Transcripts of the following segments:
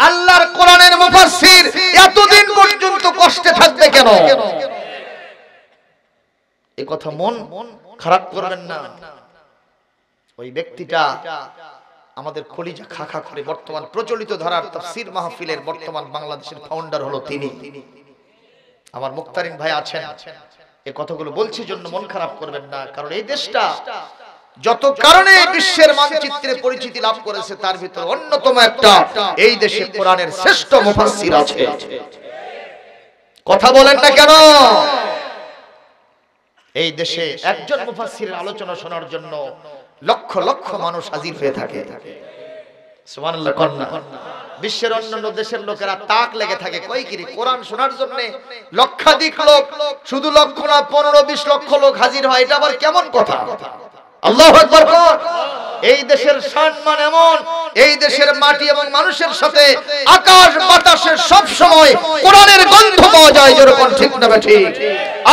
আল্লাহর কোরআনের মুফাসসির এতদিন পর্যন্ত কষ্টে থাকবে কেন? এই কথা মন খারাপ করবেন না। ওই ব্যক্তিটা আমাদের কলিজা খাখা করে বর্তমান প্রচলিত ধারার তাফসীর মাহফিলের বর্তমান বাংলাদেশের ফাউন্ডার হলো তিনি। আমার মুক্তারিন ভাই আছেন। এই কথাগুলো বলছি জন্য মন খারাপ করবেন না, কারণ এই দেশটা যত কারণে বিশ্বের মানচিত্রে পরিচিতি লাভ করেছে তার ভিতর অন্যতম একটা এই দেশে কোরআনের শ্রেষ্ঠ মুফাসসির আছে। কথা বলেন না কেন? এই দেশে একজন মুফাসসিরের আলোচনা শোনার জন্য লক্ষ লক্ষ মানুষ হাজির হয়ে থাকে। সুবহানাল্লাহ কন্যা। বিশ্বের অন্যান্য দেশের লোকেরা তাক লেগে থাকে কই কি কোরআন শোনার জন্য লক্ষাধিক লোক, শুধু লক্ষ না 15-20 লক্ষ লোক হাজির হয়, এটা আবার কেমন কথা? আল্লাহু আকবার। এই দেশের সম্মান এমন, এই দেশের মাটি এবং মানুষের সাথে আকাশ বাতাসে সব সময় কোরআনের গন্ধ পাওয়া যায়, যেরকম ঠিক না ঠিক?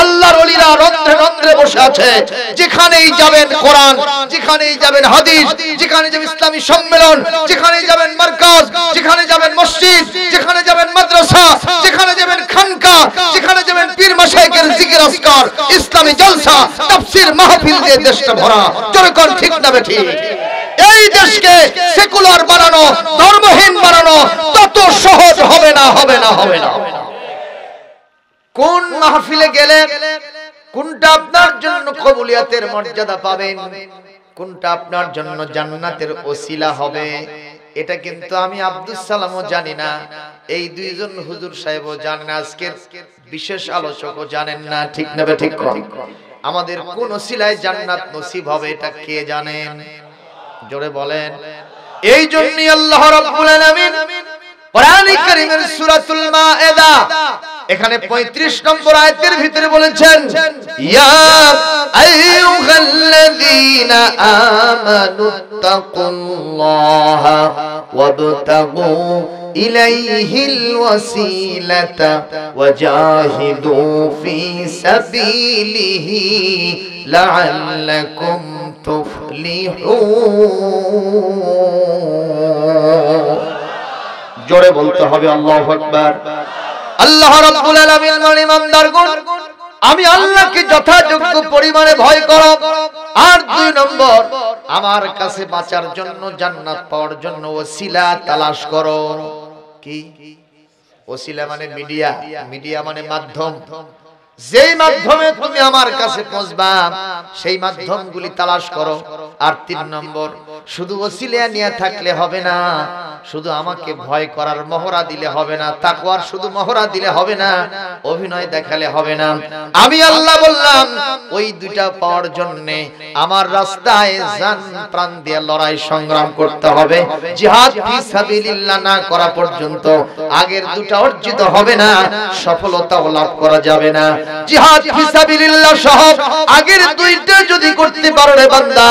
আল্লাহর ওলিরা রন্ধ্রে রন্ধ্রে বসে আছে। যেখানেই যাবেন কোরআন, যেখানেই যাবেন হাদিস, যেখানে যাবেন ইসলামী সম্মেলন, যেখানে যাবেন মারকাজ, যেখানে যাবেন মসজিদ, যেখানে যাবেন মাদ্রাসা, যেখানে যাবেন খানকা, যেখানে যাবেন পীর মাশায়েখের জিকির আজকার, ইসলামী জলসা, তাফসীর মাহফিল দিয়ে দেশটা ভরা, যেরকম ঠিক না ঠিক? এই দেশকে সেকুলার বানানো, ধর্মহীন বানানো তত সহজ হবে না, হবে না, হবে না। কোন মাহফিলে গেলে কোনটা আপনার জন্য কবুলিয়াতের মর্যাদা পাবেন, কোনটা আপনার জন্য জান্নাতের ওসিলা হবে, এটা কিন্তু আমি আব্দুস সালামও জানি না, এই দুইজন হুজুর সাহেবও জানেন না, আজকের বিশেষ আলোচকও জানেন না, ঠিক না ঠিক? আমাদের কোন ওসিলায় জান্নাত নসিব হবে এটা কে জানেন? জোরে বলেন। এই জন্যই আল্লাহ রাব্বুল আলামিন কোরআনে কারীমের সূরাতুল মায়েদা এখানে 35 নম্বর আয়াতের ভিতরে বলেছেন, ইয়া আইয়ুহাল্লাযীনা আমানুত্তাকুল্লাহা ওয়াবতাগু ইলাইহিল ওয়াসিলাতা ওয়াজাহিদু ফি সাবিলিহি লাআল্লাকুম তুফলিহুন। জোরে বলতে হবে আল্লাহু আকবার। আল্লাহ রাব্বুল আলামিন মানে ইমানদারগণ, আমি আল্লাহকে যথাযোগ্য পরিমাণে ভয় করো, আর 2 নম্বর আমার কাছে বাঁচার জন্য, জান্নাত পাওয়ার জন্য ওসিলা তালাশ করো। কি ওসিলা? মানে মিডিয়া, মিডিয়া মানে মাধ্যম। যেই মাধ্যমে তুমি আমার কাছে পৌঁছবা সেই মাধ্যমগুলি তালাশ করো। আর 3 নম্বর, শুধু ওসিলা নিয়ে থাকলে হবে না, শুধু আমাকে ভয় করার মহড়া দিলে হবে না, তাকওয়ার শুধু মহড়া দিলে হবে না, অভিনয় দেখালে হবে না। আমি আল্লাহ বললাম ওই দুইটা পাওয়ার জন্য আমার রাস্তায় জান প্রাণ দিয়ে লড়াই সংগ্রাম করতে হবে। জিহাদ ফি সাবিলিল্লাহ না করা পর্যন্ত আগের দুটো অর্জিত হবে না, সফলতাও লাভ করা যাবে না। জিহাদ ফি সাবিলিল্লাহ সহ আগের দুইটা যদি করতে পারো রে বান্দা,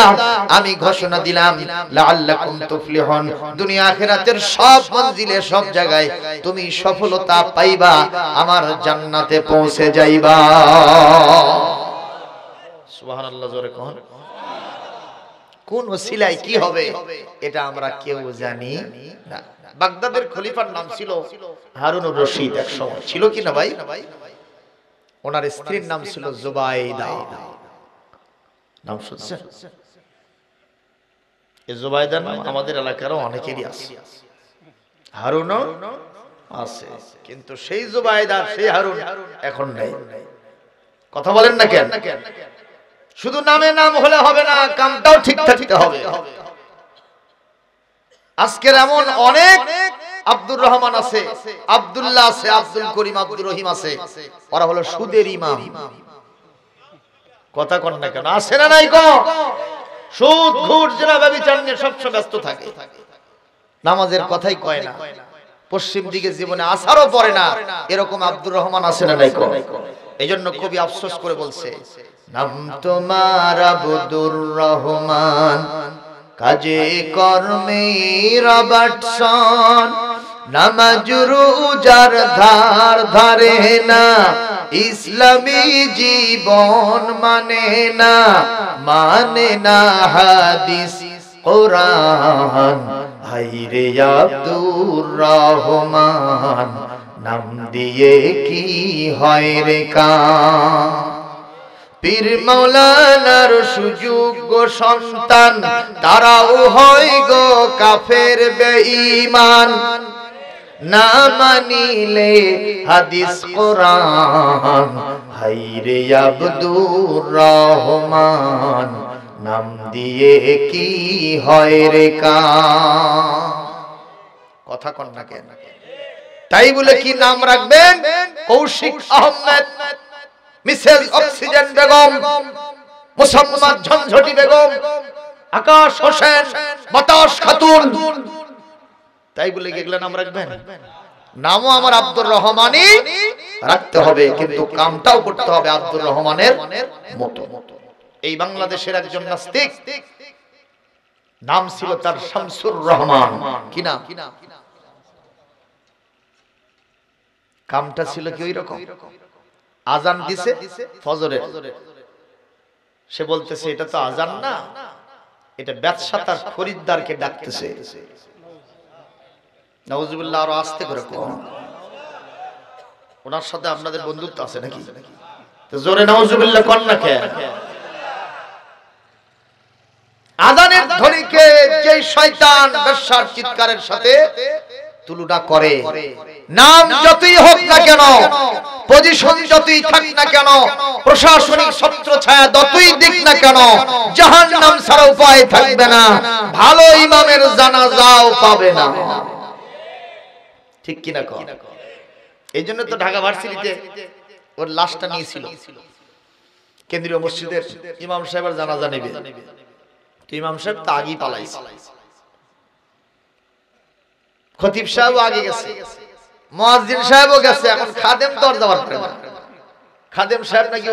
আমি ঘোষণা দিলাম লাআল্লাকুম তুফলিহুন, দুনিয়া আখিরাতের সব মঞ্জিলে, সব জায়গায় তুমি সফলতা পাইবা, আমার জান্নাতে পৌঁছে যাইবা। সুবহানাল্লাহ, জোরে কোন। কোন ওসিলায় কি হবে এটা আমরা কেউ জানি না। বাগদাদের খলিফার নাম ছিল হারুনুর রশিদ, এক সময় ছিল কি না ভাই? ওনার স্ত্রীর নাম ছিল জুবাইদা। নাম শুনছেন? এই জুবাইদা নাম আমাদের এলাকারও অনেকেরই আছে, হারুনও আছে, কিন্তু সেই জুবাইদা, সেই হারুন এখন নেই। কথা বলেন না কেন? শুধু নামে নাম হলে হবে না, কামটাও ঠিক থাকতে হবে। আজকের এমন অনেক আব্দুর রহমান আছে, আব্দুল্লাহ আছে, আব্দুল করিম, আব্দুর রহিম আছে, ওরা হলো সুদের ইমাম। কথা কন না কেন? আছে না নাই? সুদ, ঘুষ, জিনা, ব্যভিচার নিয়ে সবসময় ব্যস্ত থাকে, নামাজের কথাই কয় না, পশ্চিম দিকে জীবনে আসারও পড়ে না, এরকম আব্দুর রহমান আছে না নাই? এই জন্য কবি আফসোস করে বলছে, নাম তোমার আব্দুর রহমান, কাজে কর্মে রবার্টসন, নামাজ রোজার ধার ধারে না, ইসলামী জীবন মানে না, মানে না হাদিস কোরআন, হায়রে আব্দুর রহমান নাম দিয়ে কি হয় রে কাম। পীর মাওলানার সুযোগ্য সন্তান, তারাও হয় গো কাফের বেঈমান। না মানিলে হাদিস কোরআন, হায়রে আব্দুর রহমান নাম দিয়ে কি হয় রে কাম। কথা কন না কেন? তাই বলে কি নাম রাখবেন? কৌশিক আহমেদ, মিসেস অক্সিজেন বেগম, মুসাম্মাদ ঝঞ্ঝটি বেগম, আকাশ হোসেন, বাতাস খাতুন, তাই বলে কি এগুলা নাম রাখবেন? নামও আমার আব্দুর রহমানই রাখতে হবে, কিন্তু কামটাও করতে হবে আব্দুর রহমানের মতো। এই বাংলাদেশের একজন নাস্তিক, নাম ছিল তার শামসুর রহমান। কি নাম? কামটা ছিল কি ওই রকম? আজান দিছে ফজরের, সে বলতেছে এটা তো আজান না, এটা ব্যবসা তার খরিদ্দারকে ডাকতেছে। নাউজুবিল্লাহ, আরো আস্তে করে কোন। ওনার সাথে আপনাদের বন্ধুত্ব আছে নাকি? তো জোরে নাউজুবিল্লাহ কোন না কে? আজানের ধ্বনিকে যে শয়তান ব্যবসার চিৎকারের সাথে তুলনা করে, নাম যতই হোক না কেন, পজিশন যতই থাক না কেন, প্রশাসনিক ছত্র ছায়া যতই দিক না কেন, জাহান্নাম ছাড়া উপায় থাকবে না, ভালো ইমামের জানাজাও পাবে না। ঠিক কিনা কর? এই জন্য তো ঢাকা ভার্সিটিতে ওর লাশটা নিয়েছিল, কেন্দ্রীয় মসজিদের ইমাম সাহেবের জানাজা নেবে। তো ইমাম সাহেব তো আগেই পালাইছে, খতিব সাহেবও আগে গেছে, মুয়াজ্জিন সাহেবও গেছে, এখন খাদেম তো আর যাওয়ার পারে না। খাদেম সাহেব নাকি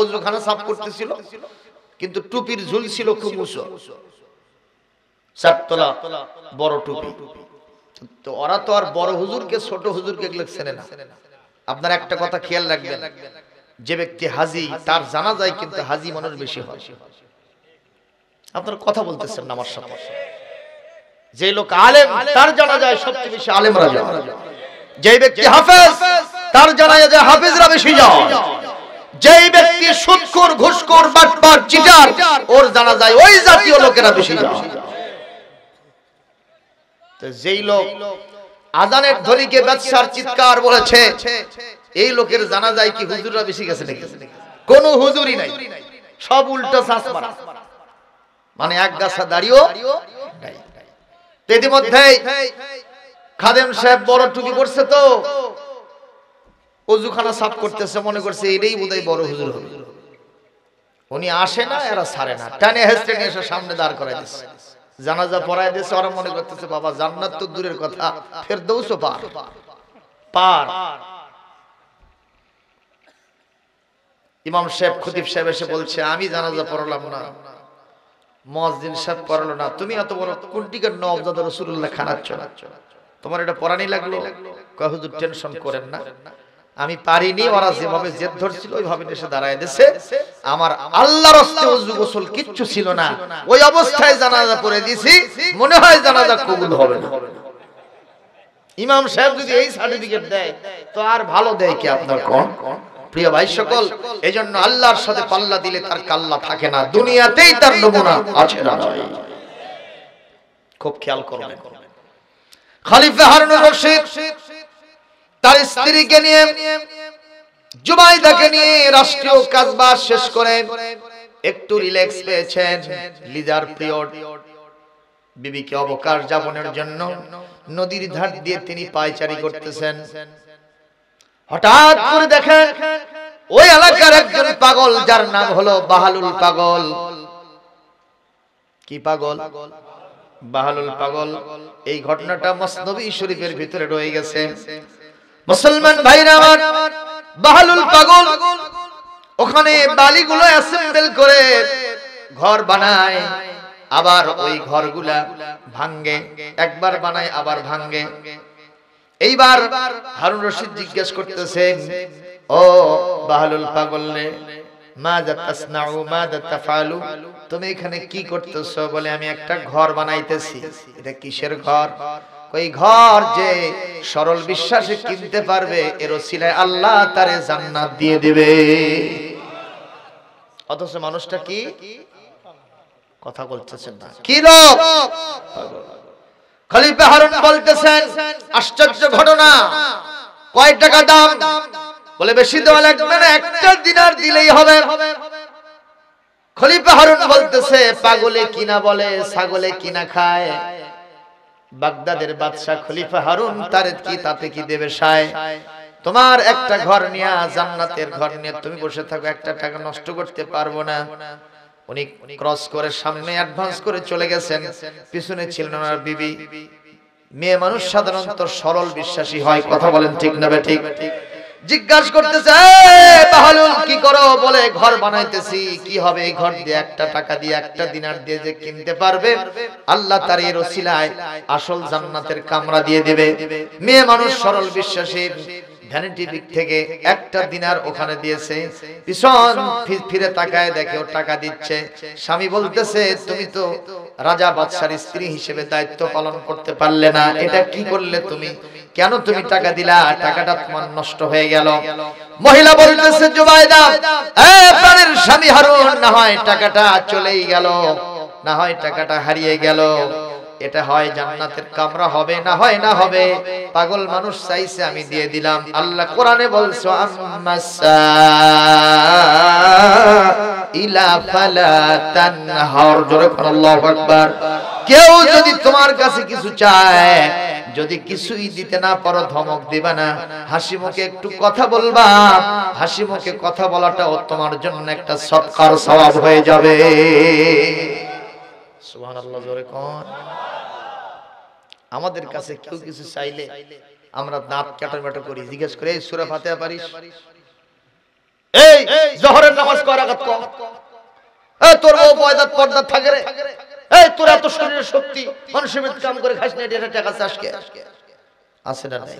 ওযুখানা সাফ করতেছিল, কিন্তু টুপির ঝুল ছিল খুব উঁচু, চারতলা বড় টুপি। তো ওরা তো আর বড় হুজুরকে ছোট হুজুরকে এগুলো চেনে না। আপনার একটা কথা খেয়াল রাখবেন, যে ব্যক্তি হাজি তার জানাজায় কিন্তু হাজি মানুষ বেশি হয়। আপনার কথা বলতেছেন না আমার সাথে? যে লোক আলেম তার জানাজায় সবচেয়ে বেশি আলেমরা যায়, যে ব্যক্তি হাফেজ তার জানাজায় হাফেজরা বেশি যায়, যে ব্যক্তি সুদখোর ঘুষখোর বাটপার চিটার ওর জানাজায় ওই জাতীয় লোকেরা বেশি যায়। তো যেই লোক আজানের ধ্বনিকে ব্যবসার চিৎকার বলেছে, এই লোকের জানাজায় কি হুজুররা বেশি গেছে নাকি? কোন হুজুরই নাই, সব উল্টো সাস মারা, মানে এক গাছা দাঁড়িয়েও নাই। ইতিমধ্যে খাদেম সাহেব বড় টুপি করছে, তো ওযুখানা সাফ করতেছে, মনে করছে এটাই বোধহয় বড় হুজুর হবে। উনি আসে না, এরা ছাড়ে না, টানে হেসে নিয়ে এসে সামনে দাঁড় করাই দিচ্ছে, জানাজা পড়ায় দিয়েছে। ওরা মনে করতেছে বাবা জান্নাত তো দূরের কথা, ফেরদৌসও পার পার। ইমাম সাহেব খতিব সাহেব এসে বলছে আমি জানাজা পড়ালাম না, মুয়াজ্জিন সাহেব পড়ালো না, তুমি এত বড় কুন্টিকার নওয়াবজাদা রাসূলুল্লাহ খানাচ্ছ, তোমার এটা পড়ানি লাগলো? কয় হুজুর টেনশন করেন না, আমি পারিনি, ওরা যেভাবে জেদ ধরছিল ওইভাবে এসে দাঁড়ায় দিয়েছে, আমার আল্লাহর রাস্তায় ওযু গোসল কিচ্ছু ছিল না, ওই অবস্থায় জানাজা পড়ে দিয়েছি, মনে হয় জানাজা কবুল হবে না। ইমাম সাহেব যদি এই সার্টিফিকেট দেয় তো আর ভালো দেয় কি আপনার কোন? প্রিয় ভাই সকল, এজন্য আল্লাহর সাথে পাল্লা দিলে তার কাল্লা থাকে না, দুনিয়াতেই তার নমুনা আছে না। খুব খেয়াল করবেন। খলিফা হারুনুর রশিদ তার স্ত্রীকে নিয়ে, জুবাইদাকে নিয়ে রাষ্ট্রীয় কাজবাজ শেষ করে একটু রিল্যাক্স পেয়েছেন, লিজার পিরিয়ড, বিবিকে অবকাশ যাপনের জন্য নদীর ধার দিয়ে তিনি পায়চারি করতেছেন। হঠাৎ করে দেখেন ওই এলাকার একজন পাগল, যার নাম হলো বাহালুল পাগল। কি পাগল? বাহালুল পাগল। এই ঘটনাটা মসনবী শরীফের ভিতরে রয়ে গেছে। মুসলমান ভাইরা আমার, বাহালুল পাগল ওখানে বালিগুলো অ্যাসেম্বল করে ঘর বানায়, আবার ওই ঘরগুলা ভাঙ্গে, একবার বানায় আবার ভাঙ্গে। এইবার হারুন রশিদ জিজ্ঞেস করতেছেন, ও বাহালুল পাগল রে, মাযা তাসনাউ মাযা তাফআলু, তুমি এখানে কি করতেছো? বলে আমি একটা ঘর বানাইতেছি। এটা কিসের ঘর? ওই ঘর যে সরল বিশ্বাসে কিনতে পারবে এর ওসিলায় আল্লাহ তারে জান্নাত দিয়ে দিবে। অথচ মানুষটা কি কথা বলতেছেন না, কি লোক? খলিফা হারুন বলতেছেন আশ্চর্য ঘটনা, কয় টাকা দাম? বলে বেশি দেওয়া লাগবে না, একটা দিনার দিলেই হবে। খলিফা হারুন বলতেছে পাগলে কিনা বলে, ছাগলে কিনা খায়। বাগদাদের বাদশা খলিফা হারুন তারে কি তাতে কি দেবে সায়? তোমার একটা ঘর নিয়ে, জান্নাতের ঘর নিয়ে তুমি বসে থাকো, একটা টাকা নষ্ট করতে পারবো না। উনি ক্রস করে সামনে অ্যাডভান্স করে চলে গেছেন, পিছনে ছিলেন ওনার বিবি। মেয়ে মানুষ সাধারণত সরল বিশ্বাসী হয়, কথা বলেন ঠিক না ঠিক? জিজ্ঞাসা করতেছে বাহালুল কি করো? বলে ঘর বানাইতেছি। কি হবে এই ঘর দিয়ে? একটা টাকা দিয়ে, একটা দিনার দিয়ে যে কিনতে পারবে আল্লাহ তার এর ওসিলায় আসল জান্নাতের কামরা দিয়ে দিবে। মেয়ে মানুষ সরল বিশ্বাসী, ভ্যানিটি দিক থেকে একটা দিনার ওখানে দিয়েছে, পিছন ফিরে তাকায় দেখে ও টাকা দিচ্ছে। স্বামী বলতেছে তুমি তো রাজা বাদশার স্ত্রী হিসেবে দায়িত্ব পালন করতে পারলে না, এটা কি করলে তুমি? কেন তুমি টাকা দিলা? টাকাটা তোমার নষ্ট হয়ে গেল। মহিলা বলতেছে জুবাইদা, প্রাণের স্বামী হারুন, না হয় টাকাটা চলেই গেল, না হয় টাকাটা হারিয়ে গেল, এটা হয় জান্নাতের কামরা হবে, না হয় না হবে। পাগল মানুষ চাইছে আমি দিয়ে দিলাম। আল্লাহ কোরআনে বলছো আম্মাসা ইলা ফালা তানহার, জোরে বলো আল্লাহু আকবার। কেউ যদি তোমার কাছে কিছু চায়, যদি কিছুই দিতে না পারো ধমক দিবা না, হাসি মুখে একটু কথা বলবা। হাসি মুখে কথা বলাটাও তোমার জন্য একটা সৎকার সওয়াব হয়ে যাবে। সুবহানাল্লাহ, জোরে কোন। আমাদের কাছে কেউ কিছু চাইলে আমরা দাঁত কাটামাটো করি, জিজ্ঞেস করে এই সূরা ফাতিহা পারিস? এই জোহরের নামাজ কয় রাকাত কর? এই তোর বউ পয়দাত পর্দা থাকে রে? এই তোর এত শরীরের শক্তি, মানুষের মত কাম করে খাস না, এটা টাকা চাস কে? আছে না নাই?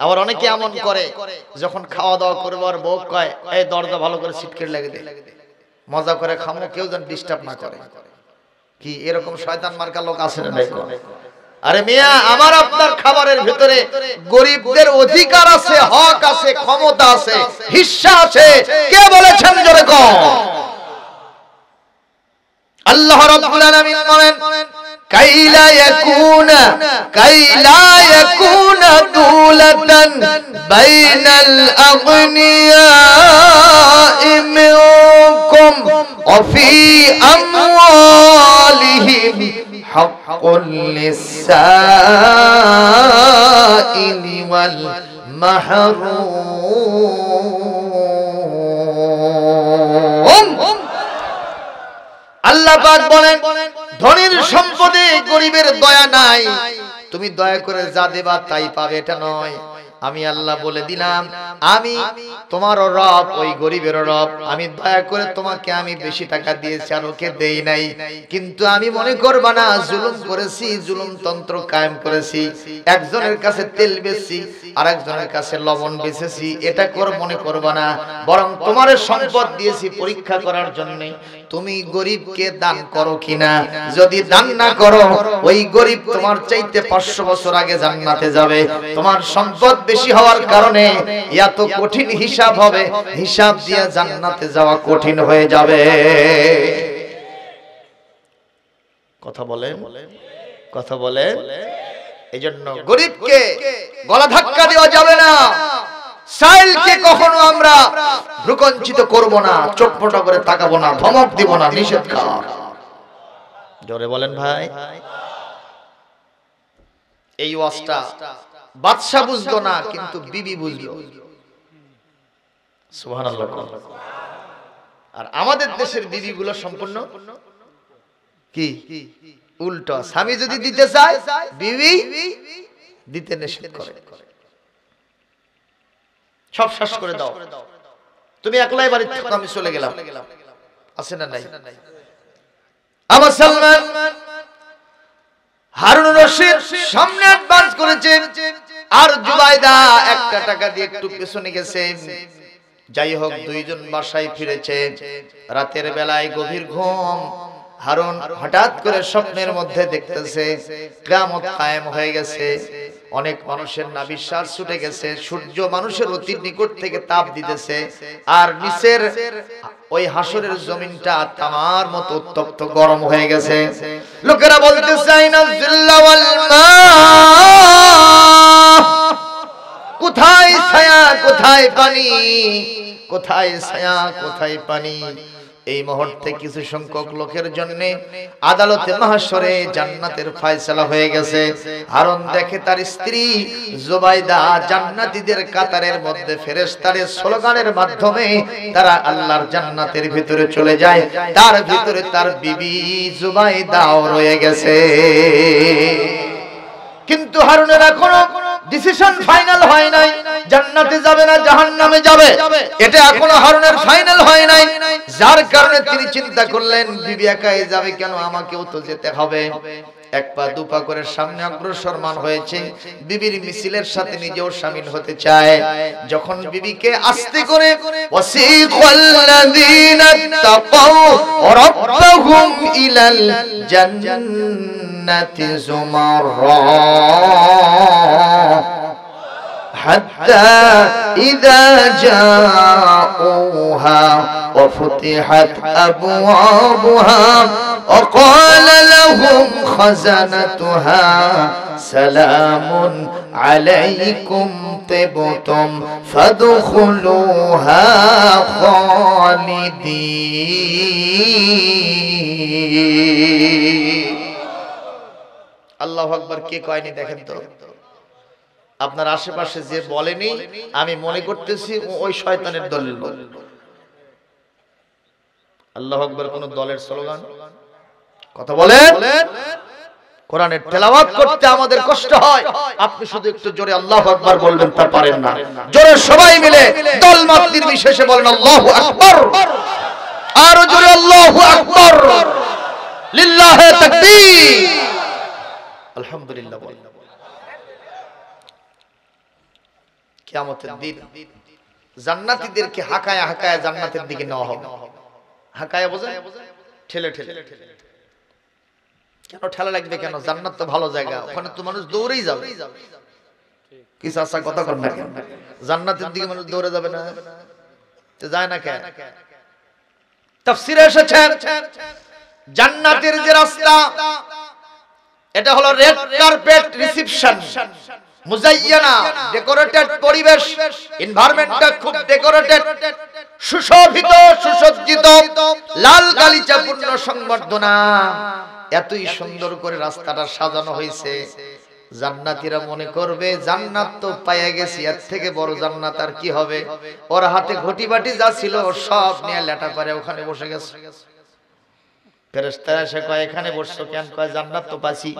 আবার অনেকে এমন করে যখন খাওয়া দাওয়া করবে আর বউ কয় এই দরজা ভালো করে সিটকেট লাগিয়ে দে, মজা করে খামো, কেউ যেন ডিস্টার্ব না করে। কি এরকম শয়তান মার্কা লোক আছে না নাই? আরে মিয়া, আমার আপনার খাবারের ভিতরে গরিবদের অধিকার আছে, হক আছে, ক্ষমতা আছে, হিস্সা আছে। কে বলেছেন জোরে কও? আল্লাহ রাব্বুল আলামিন বলেন কাইলা ইয়াকুনা দুলাতান বাইনাল আগনিয়াই মিনকুম ওয়া ফি আমওয়ালিহিম হাক্কুল লিসাইলি ওয়াল মাহরুম। আল্লাহ পাক বলেন ধনীর সম্পদে গরিবের দয়া নাই, তুমি দয়া করে যা দেবা তাই পাবে, এটা নয়। আমি আল্লাহ বলে দিলাম আমি তোমারও রব, ওই গরিবেরও রব। আমি দয়া করে তোমাকে আমি বেশি টাকা দিয়েছি আর ওকে দেই নাই, কিন্তু আমি মনে করবা না জুলুম করেছি, জুলুম তন্ত্র কায়েম করেছি। একজনের কাছে তেল বেচছি আর একজনের কাছে লবণ বেচেছি, এটা কর মনে করবা না। বরং তোমার সম্পদ দিয়েছি পরীক্ষা করার জন্য, তুমি গরিবকে দান করো কিনা। যদি দান না করো, ওই গরিব তোমার চাইতে 500 বছর আগে জান্নাতে যাবে। তোমার সম্পদ বেশি হওয়ার কারণে এত কঠিন হিসাব হবে, হিসাব দিয়ে জান্নাতে যাওয়া কঠিন হয়ে যাবে। কথা বলেন, কথা বলেন। এইজন্য গরিবকে গলা ধাক্কা দেওয়া যাবে না, সাইলকে কখনো আমরা ভ্রুকুঞ্চিত করব না, চোখপোটা করে তাকাবো না, ধমক দিব না, নিষেধ কর। জোরে বলেন ভাই। এই ওয়াজটা বাদশা বুঝলো না, কিন্তু বিবি বুঝলো। সুবহানাল্লাহ। আর আমাদের দেশের বিবিগুলো সম্পূর্ণ কি উল্টো। স্বামী যদি দিতে চায়, বিবি দিতে নিষেধ করে। সব শেষ করে দাও, তুমি একলাই বাড়ি থেকে, আমি চলে গেলাম। আছে না নাই? আমার সালমান হারুন রশিদ সামনে অ্যাডভান্স করেছে, আর জুবাইদা একটা টাকা দিয়ে একটু পেছনে গেছে। যাই হোক, দুইজন বাসায় ফিরেছে। রাতের বেলায় গভীর ঘুম। হারুন হঠাৎ করে স্বপ্নের মধ্যে দেখতেছে কিয়ামত কায়েম হয়ে গেছে, অনেক মানুষের নাভিশ্বাস ছুটে গেছে, সূর্য মানুষের অতি নিকট থেকে তাপ দিতেছে, আর নিচের ওই হাসরের জমিনটা তামার মতো উত্তপ্ত গরম হয়ে গেছে। লোকেরা বলতেছে আইনা জিল্লা ওয়াল মা, কোথায় ছায়া কোথায় পানি, কোথায় ছায়া কোথায় পানি। এই মুহূর্তে কিছু সংখ্যক লোকের জন্য আদালতে মাহশরে জান্নাতের ফয়সালা হয়ে গেছে। হারুন দেখে তার স্ত্রী জুবাইদা জান্নাতীদের কাতারের মধ্যে ফেরেশতাদের স্লোগানের মাধ্যমে তারা আল্লাহর জান্নাতের ভিতরে চলে যায়, তার ভিতরে তার বিবি জুবাইদাও রয়ে গেছে। কিন্তু হারুনের এখনো ডিসিশন ফাইনাল হয় নাই, জান্নাতে যাবে না জাহান্নামে যাবে, এটা এখনো হারুনের ফাইনাল হয় নাই। যার কারণে তিনি চিন্তা করলেন বিবি একাই যাবে কেন, আমাকেও তো যেতে হবে। এক পা দুপা করে সামনে অগ্রসরমান হয়েছে, বিবির মিছিলের সাথে নিজেও শামিল হতে চায়। যখন বিবিকে আস্তে করে ওয়াসিকাল্লাযীনা তাকাউ রাব্বাহুম ইলাল জান্নাতি যুমাররা حتى إذا جاءوها وفتحت أبوابها وقال لهم خزنتها سلام عليكم طبتم فادخلوها خالدين। আল্লাহু আকবার। কে কয়নি দেখেন তো? আপনার আশেপাশে যে বলেনি, আমি মনে করতেছি ওই শয়তানের দলের লোক। আল্লাহু আকবার কোন দলের স্লোগান? কথা বলেন। কোরআনের তেলাওয়াত করতে আমাদের কষ্ট হয়, আপনি শুধু একটু জোরে আল্লাহু আকবার বলবেন, তা পারেন না। জোরে সবাই মিলে দল মত নির্বিশেষে বলেন আল্লাহু আকবার, আর জোরে আল্লাহু আকবার, লিল্লাহি তাকবীর, আলহামদুলিল্লাহ বলেন। কিয়ামতের দিন জান্নাতীদেরকে হাকায়া হাকায়া জান্নাতের দিকে নেওয়া হবে। হাকায়া বোঝেন? ঠেলে ঠেলে। কেন ঠেলা লাগবে কেন? জান্নাত তো ভালো জায়গা, ওখানে তো মানুষ দৌড়েই যাবে। কি চাচা কথা কর না কেন? জান্নাতের দিকে মানুষ দৌড়ে যাবে না, তো যায় না কেন? তাফসীরে এসেছে জান্নাতের যে রাস্তা, এটা হলো রেড কার্পেট রিসেপশন, মুজাইয়ানা, ডেকোরেটেড পরিবেশ, এনভায়রনমেন্টটা খুব ডেকোরেটেড, সুশোভিত সুসজ্জিত, লাল গালিচাপূর্ণ সংবর্ধনা, এতই সুন্দর করে রাস্তাটা সাজানো হয়েছে। জান্নাতীরা মনে করবে জান্নাত তো পেয়ে গেছি, এর থেকে বড় জান্নাত আর কি হবে। ওর হাতে ঘটি বাটি যা ছিল সব নিয়ে লেটা পারে ওখানে বসে গেছে। ফেরেশতারা এসে কয় এখানে বসছো কেন? কয় জান্নাত তো পাইছি।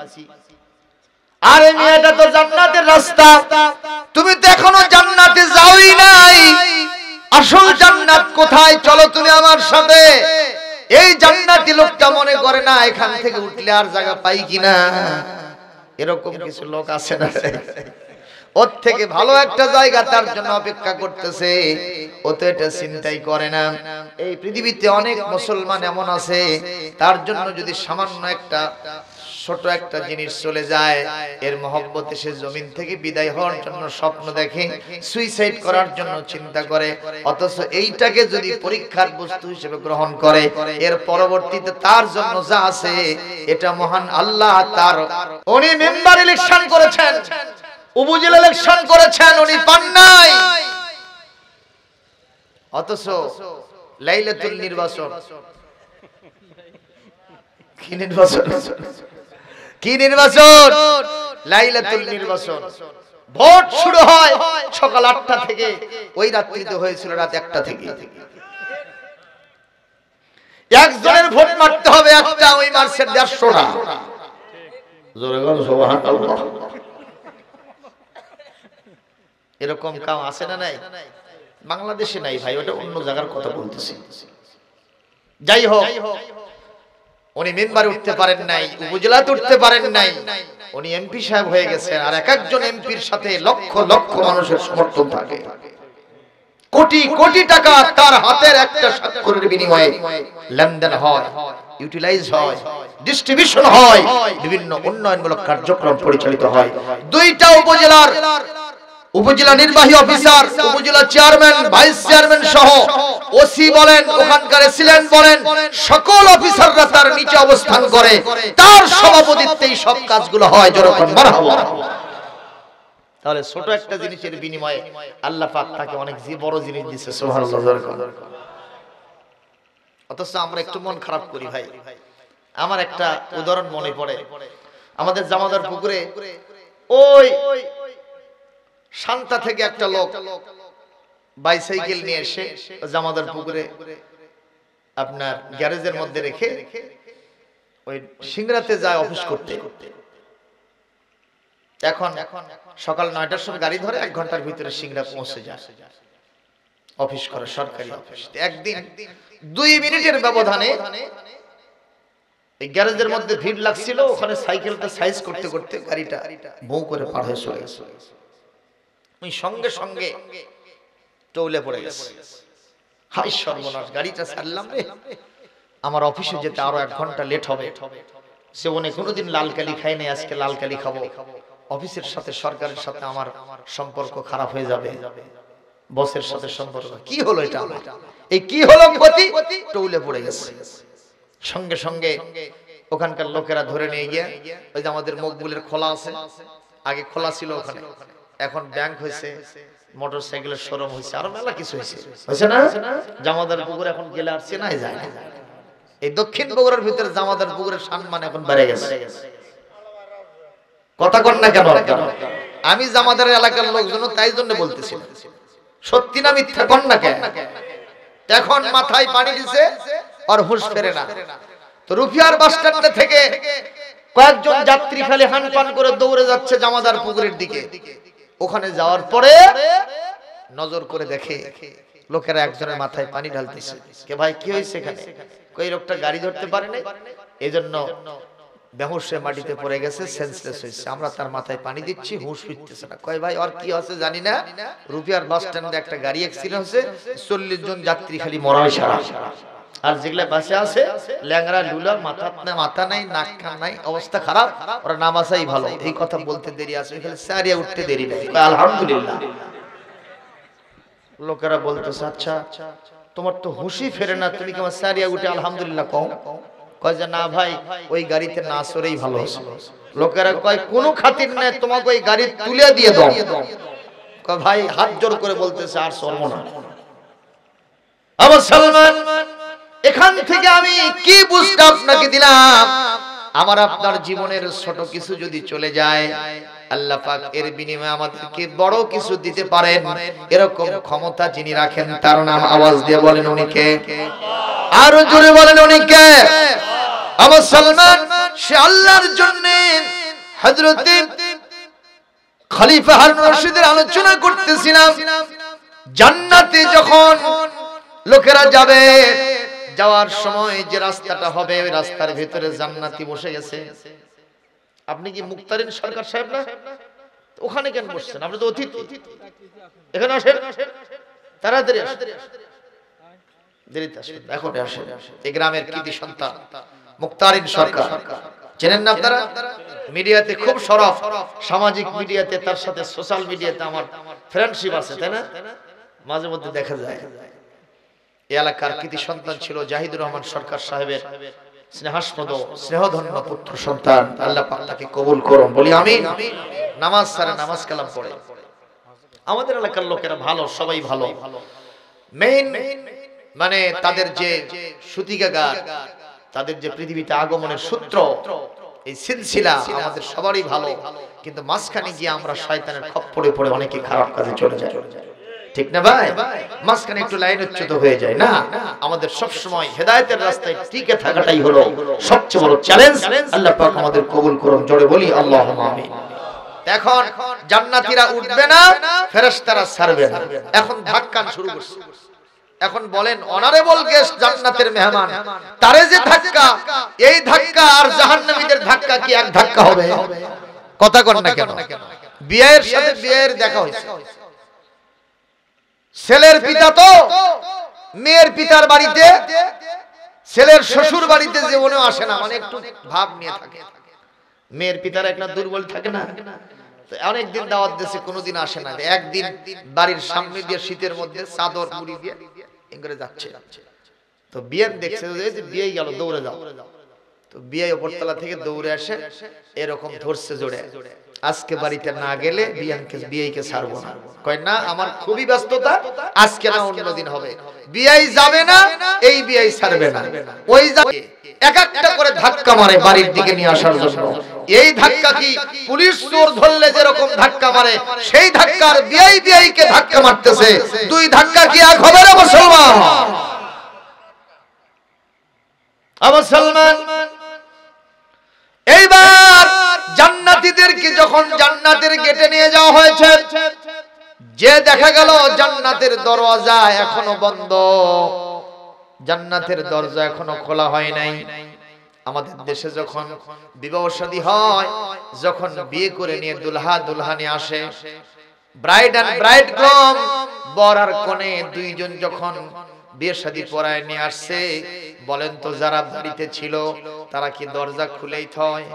আরে মেয়েটা তো জান্নাতের রাস্তা, তুমি তো এখনো জান্নাতে যাওই নাই, আসল জান্নাত কোথায়? চলো তুমি আমার সাথে। এই জান্নাতি লোকটা মনে করে না এখান থেকে উঠলে আর জায়গা পাই কিনা। এরকম কিছু লোক আছে না, ওর থেকে ভালো একটা জায়গা তার জন্য অপেক্ষা করতেছে, ও তো এটা চিন্তাই করে না। এই পৃথিবীতে অনেক মুসলমান এমন আছে, তার জন্য যদি সামান্য একটা ছোট একটা জিনিস চলে যায়, এর মহব্বতে সে জমিন থেকে বিদায় হওয়ার জন্য স্বপ্ন দেখে, সুইসাইড করার জন্য চিন্তা করে। অথচ এইটাকে যদি পরীক্ষার বস্তু হিসেবে গ্রহণ করে, এর পরবর্তীতে তার জন্য যা আছে এটা মহান আল্লাহ তার। উনি মেম্বার ইলেকশন করেছেন, উপজেলা ইলেকশন করেছেন, উনি পান নাই। অথচ লাইলাতুল নির্বাচন, কি নির্বাচন? কি নির্বাচন? লাইলাতুল নির্বাচন। ভোট শুরু হয় সকাল 8টা থেকে, ওই রাত্রিতে হয়েছিল রাত 1টা থেকে। একজনের ভোট মারতে হবে একটা, ওই মারছে 150টা। জোরে বল সুবহানাল্লাহ। এরকম কাম আছে না নাই? বাংলাদেশে নাই ভাই, ওটা অন্য জায়গার কথা বলতেছি। যাই হোক, উনি মেম্বারে উঠতে পারেন নাই, উপজেলাতে উঠতে পারেন নাই, উনি এমপি সাহেব হয়ে গেছেন। আর এক একজন এমপির সাথে লক্ষ লক্ষ মানুষের সমর্থন থাকে। কোটি কোটি টাকা তার হাতের একটা স্বাক্ষরের বিনিময়ে লেনদেন হয়, ইউটিলাইজ হয়, ডিস্ট্রিবিউশন হয়, বিভিন্ন উন্নয়নমূলক কার্যক্রম পরিচালিত হয়। দুইটা উপজেলা নির্বাহী অফিসার, উপজেলা চেয়ারম্যান, ভাইস চেয়ারম্যান সহ ওসি বলেন, ওখানকার এসিলেন্ট বলেন, সকল অফিসাররা তার নিচে অবস্থান করে, তার সভাপতিত্বেই সব কাজগুলো হয়। যখন মারহাবা। তাহলে ছোট একটা জিনিসের বিনিময়ে আল্লাহ পাক তাকে অনেক বড় জিনিস দিয়েছে। সুবহানাল্লাহ। অথচ আমরা একটু মন খারাপ করি ভাই। আমার একটা উদাহরণ মনে পড়ে, আমাদের জামাদার পুকুরে ওই শান্তা থেকে একটা লোক বাইসাইকেল নিয়ে এসে জামাদার পুকুরে আপনার গ্যারেজের মধ্যে রেখে ওই সিংড়াতে যায় অফিস করতে। এখন সকাল 9টার সময় গাড়ি ধরে 1 ঘন্টার ভিতরে সিংড়া পৌঁছে যায়, অফিস করে, সরকারি অফিস। একদিন 2 মিনিটের ব্যবধানে এই গ্যারেজের মধ্যে ভিড় লাগছিল, ওখানে সাইকেলটা সাইজ করতে করতে গাড়িটা বউ করে পার হয়ে চলে গেছে। ওই সঙ্গে সঙ্গে টৌলে পড়ে গেছে। হাই সর্বনাশ, গাড়িটা ছাড়লাম রে, আমার অফিসে যেতে আরো 1 ঘন্টা লেট হবে। জীবনে কোনোদিন লাল কালি খাই নাই, আজকে লাল কালি খাবো। অফিসের সাথে, সরকারের সাথে আমার সম্পর্ক খারাপ হয়ে যাবে, বসের সাথে সম্পর্ক। কি হলো এটা? এই কি হলো ক্ষতি? টৌলে পড়ে গেছে। সঙ্গে সঙ্গে ওখানকার লোকেরা ধরে নিয়ে গিয়ে, ওই যে আমাদের মকবুলের খোলা আছে, আগে খোলা ছিল ওখানে, এখন ব্যাংক হয়েছে, মোটরসাইকেলের শোরুম হয়েছে, আরো মেলা কিছু হয়েছে না? জামাদার পুকুর এখন গেলে আর চেনাই যায় না। এই দক্ষিণ বগুড়ার ভিতরে জামাদার পুকুরের সম্মান এখন বেড়ে গেছে। কথা কন না কেন? আমি জামাদার এলাকার লোকজন, তাই জন্য বলতেছি, সত্যি না মিথ্যা কন না কেন? এখন মাথায় পানি দিছে আর হুঁশ ফেরে না। তো রুফিয়ার বাস স্ট্যান্ড থেকে কয়েকজন যাত্রী খালি হান পান করে দৌড়ে যাচ্ছে জামাদার পুকুরের দিকে। ওখানে যাওয়ার পরে নজর করে দেখে লোকেরা একজনের মাথায় পানি ঢালতেছে। কে ভাই, কি হয়েছে এখানে? কই লোকটা গাড়ি ধরতে পারে না, এজন্য বেহুশ হয়ে মাটিতে পড়ে গেছে, সেন্সলেস হয়েছে। আমরা তার মাথায় পানি দিচ্ছি, হুঁশ ফিরতেছে না। কয় ভাই, আর কি আছে জানি না, রুপিয়ার বাস স্ট্যান্ডে একটা গাড়ি অ্যাক্সিডেন্ট হয়েছে, 40 জন যাত্রী খালি মরাই সারা। আর যেগুলা বাসে আছে ল্যাংড়া লুলা, মাথা নাই, নাক কান নাই, অবস্থা খারাপ, ওরা নামাজাই ভালো। এই কথা বলতে দেরি আছে, খালি সারিয়া উঠতে দেরি নাই। আলহামদুলিল্লাহ। লোকেরা বলতেছে, আচ্ছা তোমার তো হুঁশি ফেরে না, তুমি কি আমার সারিয়া উঠে আলহামদুলিল্লাহ কও? কয় যে না ভাই, ওই গাড়িতে না সরেই ভালো হয়েছে। লোকেরা কয় কোনো খাতির নাই, তোমাকে ওই গাড়ি তুলে দিয়ে দাও। কয় ভাই, হাত জোর করে বলতেছে আর সরব না। আমার সালমান, এখান থেকে আমি কি বুঝতে আপনাকে দিলাম, আমার আপনার জীবনের ছোট কিছু যদি চলে যায়, আল্লাহ পাক এর বিনিময়ে আমাদেরকে বড় কিছু দিতে পারেন। এরকম ক্ষমতা যিনি রাখেন, তার নাম আওয়াজ দিয়ে বলেন উনি কে? আরো জোরে বলেন উনি কে? আমার সালমান, সে আল্লাহর জন্য হযরত খলিফা হারুন রশিদের আলোচনা করতেছিলাম। জান্নাতে যখন লোকেরা যাবে, যাওয়ার সময় যে রাস্তাটা হবে, ওই রাস্তার ভিতরে জান্নাতি বসে গেছে। আপনি কি মুক্তারিন সরকার সাহেব না? ওখানে কেন বসছেন? আপনি তো অতিথি, এখানে আসেন, তাড়াতাড়ি আসেন, দেরিতে আসেন, এখন আসেন। এই গ্রামের কৃতি সন্তান মুক্তারিন সরকার, চেনেন না আপনারা? মিডিয়াতে খুব সরব, সামাজিক মিডিয়াতে, তার সাথে সোশ্যাল মিডিয়াতে আমার ফ্রেন্ডশিপ আছে, তাই না? মাঝে মধ্যে দেখা যায়। এই এলাকার কৃতি সন্তান ছিল জাহিদুর রহমান সরকার সাহেবের স্নেহাস্পদ, স্নেহধন্য পুত্র সন্তান। আল্লাহ পাক তাকে কবুল করুন, বলি আমিন। নামাজ সারে, নামাজ কালাম পড়ে। আমাদের এলাকার লোকেরা ভালো, সবাই ভালো। মেইন মানে তাদের যে সুতিকাগার, তাদের যে পৃথিবীতে আগমনের সূত্র, এই সিলসিলা আমাদের সবারই ভালো। কিন্তু মাঝখানে গিয়ে আমরা শয়তানের খপ্পরে পড়ে অনেকে খারাপ কাজে চলে যায়, ঠিক না ভাই? মাঝখানে একটু লাইনচ্যুত হয়ে যায় না। আমাদের সব সময় হেদায়েতের রাস্তায় টিকে থাকাটাই হলো সবচেয়ে বড় চ্যালেঞ্জ। আল্লাহ পাক আমাদের কবুল করুন, জোরে বলি আল্লাহুম্মা আমিন। এখন জান্নাতীরা উঠবে না, ফেরেশতারা ছাড়বে না। এখন ধাক্কা শুরু করছে। এখন বলেন, অনারেবল গেস্ট, জান্নাতের মেহমান, তারে যে ধাক্কা, এই ধাক্কা আর জাহান্নামীদের ধাক্কা কি এক ধাক্কা হবে? কথা কন না কেন? বিয়ের সাথে বিয়ের দেখা হয়েছে, ছেলের পিতা তো মেয়ের পিতার বাড়িতে, ছেলের শ্বশুর বাড়িতে জীবনেও আসে না, মানে একটু ভাব নিয়ে থাকে। মেয়ের পিতার একটা দুর্বল থাকে না, অনেকদিন দাওয়াত দিয়েছে কোনোদিন আসে না। একদিন বাড়ির সামনে দিয়ে শীতের মধ্যে চাদর মুড়ি দিয়ে এঙ্গরে যাচ্ছে, তো বিয়ান দেখছে যে বিয়ে গেল, দৌড়ে যাও। তো বিয়ে উপরতলা থেকে দৌড়ে আসে, এরকম ধরছে জোরে, আজকে বাড়িতে না গেলে বিয়েকে ছাড়বো না। কয় না, আমার খুবই ব্যস্ততা, আজকে না অন্যদিন হবে। বিয়ে যাবে না, এই বিয়ে ছাড়বে না। ওই এক একটা করে ধাক্কা মারে বাড়ির দিকে নিয়ে আসার জন্য। এই ধাক্কা কি পুলিশ চোর ধরলে যেরকম ধাক্কা মারে, সেই ধাক্কার বিয়েকে ধাক্কা মারতেছে। দুই ধাক্কা কি এক হবে না মুসলমান? মুসলমান, এইবার জান্নাতীদেরকে যখন জান্নাতের গেটে নিয়ে যাওয়া হয়েছে, যে দেখা গেল জান্নাতের দরওয়াজা এখনো বন্ধ, জান্নাতের দরজা এখনো খোলা হয় নাই। আমাদের দেশে যখন বিবাহ শাদী হয়, যখন বিয়ে করে নিয়ে দুলহা দুলহানি আসে, ব্রাইড এন্ড ব্রাইডগ্রুম, বর আর কনে দুইজন যখন বিয়ে শাদী পড়ায় নিয়ে আসছে, বলেন তো যারা বাড়িতে ছিল তারা কি দরজা খুলেই থয়?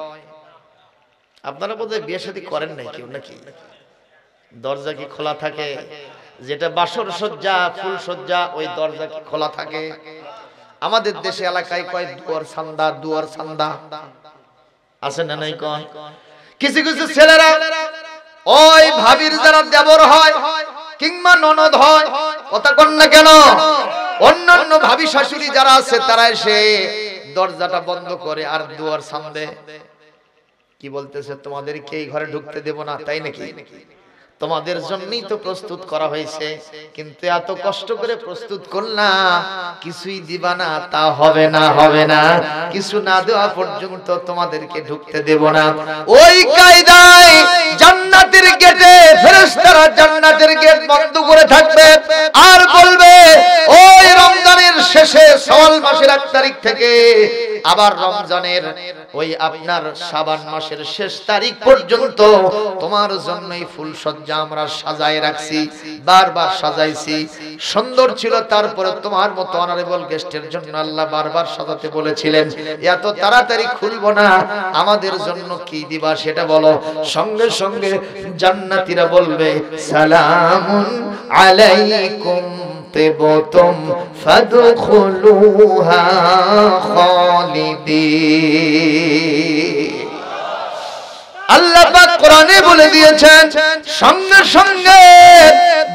আপনারা বোধহয় বিয়ে শাদী করেন নাই কেউ নাকি? দরজা কি খোলা থাকে? যেটা বাসর সজ্জা, ফুল সজ্জা, ওই দরজা কি খোলা থাকে? আমাদের দেশে এলাকায় কয় দুয়ার সান্দা, দুয়ার সান্দা আছে না নাই? কয় কিছু কিছু ছেলেরা ওই ভাবির যারা দেবর হয় কিংবা ননদ হয়, কথা কন না কেন, অন্যান্য ভাবি শাশুড়ি যারা আছে তারা এসে দরজাটা বন্ধ করে আর দুয়ার সামনে কি বলতেছে, তোমাদেরকে এই ঘরে ঢুকতে দেব না, তাই নাকি? তোমাদের জন্যই তো প্রস্তুত করা হয়েছে, কিন্তু এত কষ্ট করে প্রস্তুত করলা, কিছুই দিবা না, তা হবে না, হবে না, কিছু না দেওয়া পর্যন্ত তোমাদেরকে ঢুকতে দেব না। ওই কায়দায় জান্নাতের গেটে ফেরেশতারা জান্নাতের গেট বন্ধ করে থাকবে আর বলবে, ওই রমজানের শেষে শাওয়াল মাসের 1 তারিখ থেকে আবার রমজানের ওই আপনার শাবান মাসের শেষ তারিখ পর্যন্ত তোমার জন্যই ফুল সজ্জা আমরা সাজায় রাখছি, বারবার সাজাইছি, সুন্দর ছিল। তারপরে তোমার মতো অনারেবল গেস্টের জন্য আল্লাহ বারবার সাজাতে বলেছিলেন, এত তাড়াতাড়ি খুলবো না, আমাদের জন্য কি দিবা সেটা বলো। সঙ্গে সঙ্গে জান্নাতীরা বলবে, সালামুন আলাইকুম তিবতুম ফাদখুলুহা খালিদিন। আল্লাহ পাক কোরআনে বলে দিয়েছেন, সঙ্গে সঙ্গে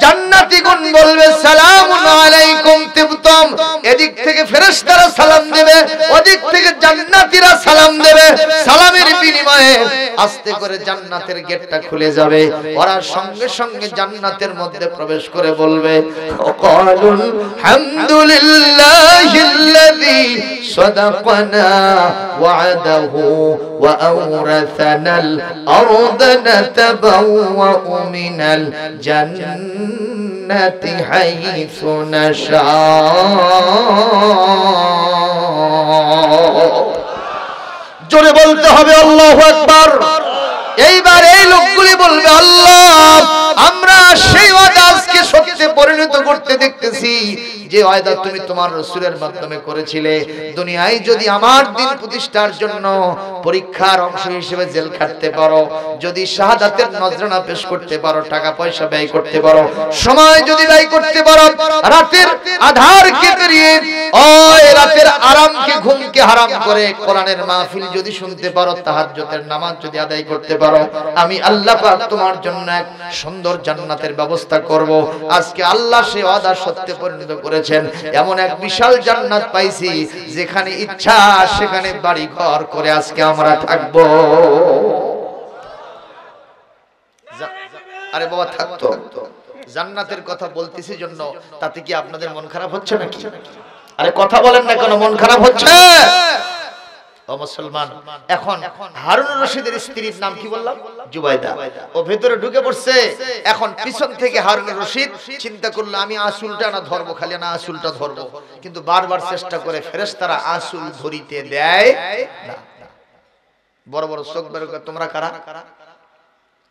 জান্নাতীগণ বলবে, সালামুন আলাইকুম তিবতুম। এদিক থেকে ফেরেশতারা সালাম দেবে, ওদিক থেকে জান্নাতীরা সালাম দেবে। সালামের বিনিময়ে আস্তে করে জান্নাতের গেটটা খুলে যাবে। ওরা সঙ্গে সঙ্গে জান্নাতের মধ্যে প্রবেশ করে বলবে, ওয়াকালুল হামদুলিল্লাহিল্লাযী সাদাকানা ওয়া'দাহু ওয়া আওরাসানাল আরদা নাতাবাওয়াউ মিনাল জান্নাতি হাইসু নাশা। জোরে বলতে হবে আল্লাহু আকবার। এইবার এই লোকগুলি বলবে, আল্লাহ, আমরা সেই ওয়াদা আজকে সত্যে পরিণত করতে দেখতেছি, যে ওয়াদা তুমি তোমার রাসূলের মাধ্যমে করেছিলে। দুনিয়ায় যদি আমার দিন প্রতিষ্ঠার জন্য পরীক্ষার অংশ হিসেবে জেল খাটতে পারো, যদি শাহাদাতের নজরানা পেশ করতে পারো, টাকা পয়সা ব্যয় করতে পারো, সময় যদি ব্যয় করতে পারো, রাতের আধারকে পেরিয়ে ওই রাতের আরামকে, ঘুমকে হারাম করে কোরআনের মাহফিল যদি শুনতে পারো, তাহাজ্জুদের নামাজ যদি আদায় করতে পারো, আমি আল্লাহ পাক তোমার জন্য এক সুন্দর জান্নাতের ব্যবস্থা করব। আজকে আল্লাহ সে ওয়াদা সত্যে পরিণত করেছেন। এমন এক বিশাল জান্নাত পাইছি, যেখানে ইচ্ছা সেখানে বাড়ি ঘর করে আজকে আমরা থাকব। আরে বাবা, থাকতো। জান্নাতের কথা বলতেছি জন্য তাতে কি আপনাদের মন খারাপ হচ্ছে নাকি? আরে কথা বলেন না কেন, মন খারাপ হচ্ছে? ও মুসলমান, এখন হারুন রশিদের স্ত্রীর নাম কি বললাম? জুবাইদা। ও ভেতরে ঢুকে পড়ছে। এখন পিছন থেকে হারুন রশিদ চিন্তা করলো, আমি আসুলটা না ধরবো, খালি না আসুলটা ধরবো, কিন্তু বারবার চেষ্টা করে ফেরেশতারা আসুল ধরিতে দেয় না। বড় বড় চোখ বের করে, তোমরা কারা?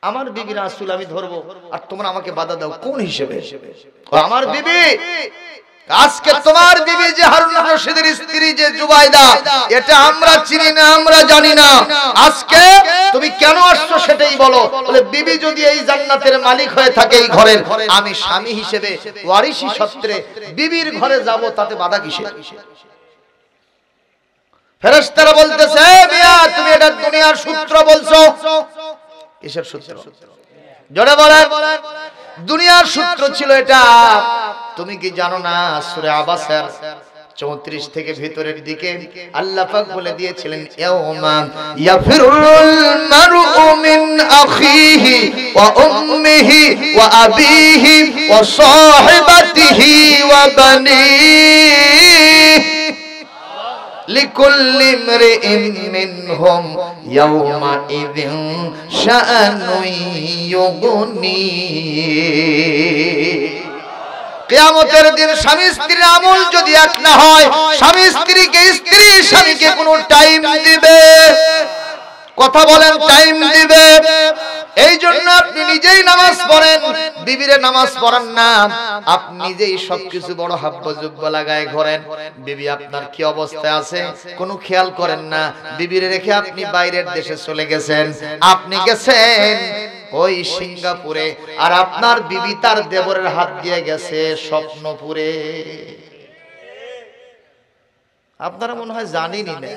আমার বিবির আঁচল আমি ধরবো আর তোমরা আমাকে বাধা দাও কোন হিসেবে? আমার বিবি, আজকে তোমার বিবি যে হারুন রশিদের স্ত্রী যে জুবাইদা, এটা আমরা চিনি না, আমরা জানি না। আজকে তুমি কেন আসছো সেটাই বলো। বলে বিবি যদি এই জান্নাতের মালিক হয়ে থাকে এই ঘরের, আমি স্বামী হিসেবে ওয়ারিসি সূত্রে বিবির ঘরে যাব, তাতে বাধা কিসের? ফেরেশতারা বলতেছে, মিয়া তুমি এটা দুনিয়ার সূত্র বলছো। কিসের সূত্র? জোরে বলেন। দুনিয়ার সূত্র ছিল এটা। তুমি কি জানো না সূরা আবাসের 34 থেকে ভিতরের দিকে আল্লাহ পাক বলে দিয়েছিলেন, ইয়াউমা ইয়াফিরুল মারউ মিন আখিহি ওয়া উম্মিহি ওয়া আবিহি ওয়া সাহিবাতিহি ওয়া বানিহি লিকুল্লি ইমরিইন মিনহুম ইয়াওমাইযিন শাআনুন ইউগনি। কিয়ামতের দিন স্বামী স্ত্রীর আমল যদি এক না হয়, স্বামী স্ত্রীকে, স্ত্রী স্বামীকে কোনো টাইম দিবে? কথা বলেন, টাইম দিবে? এই জন্য আপনি নিজেই নামাজ পড়েন, বিবিরে নামাজ পড়েন না। আপনি নিজেই সবকিছু বড় হাব্বা জুব্বা লাগায় ঘোরেন, বিবি আপনার কি অবস্থায় আছে কোনো খেয়াল করেন না। বিবিরে রেখে আপনি বাইরের দেশে চলে গেছেন, আপনি গেছেন ওই সিঙ্গাপুরে, আর আপনার বিবি তার দেবরের হাত দিয়ে গেছে স্বপ্নপুরে। আপনারা মনে হয় জানেনই না,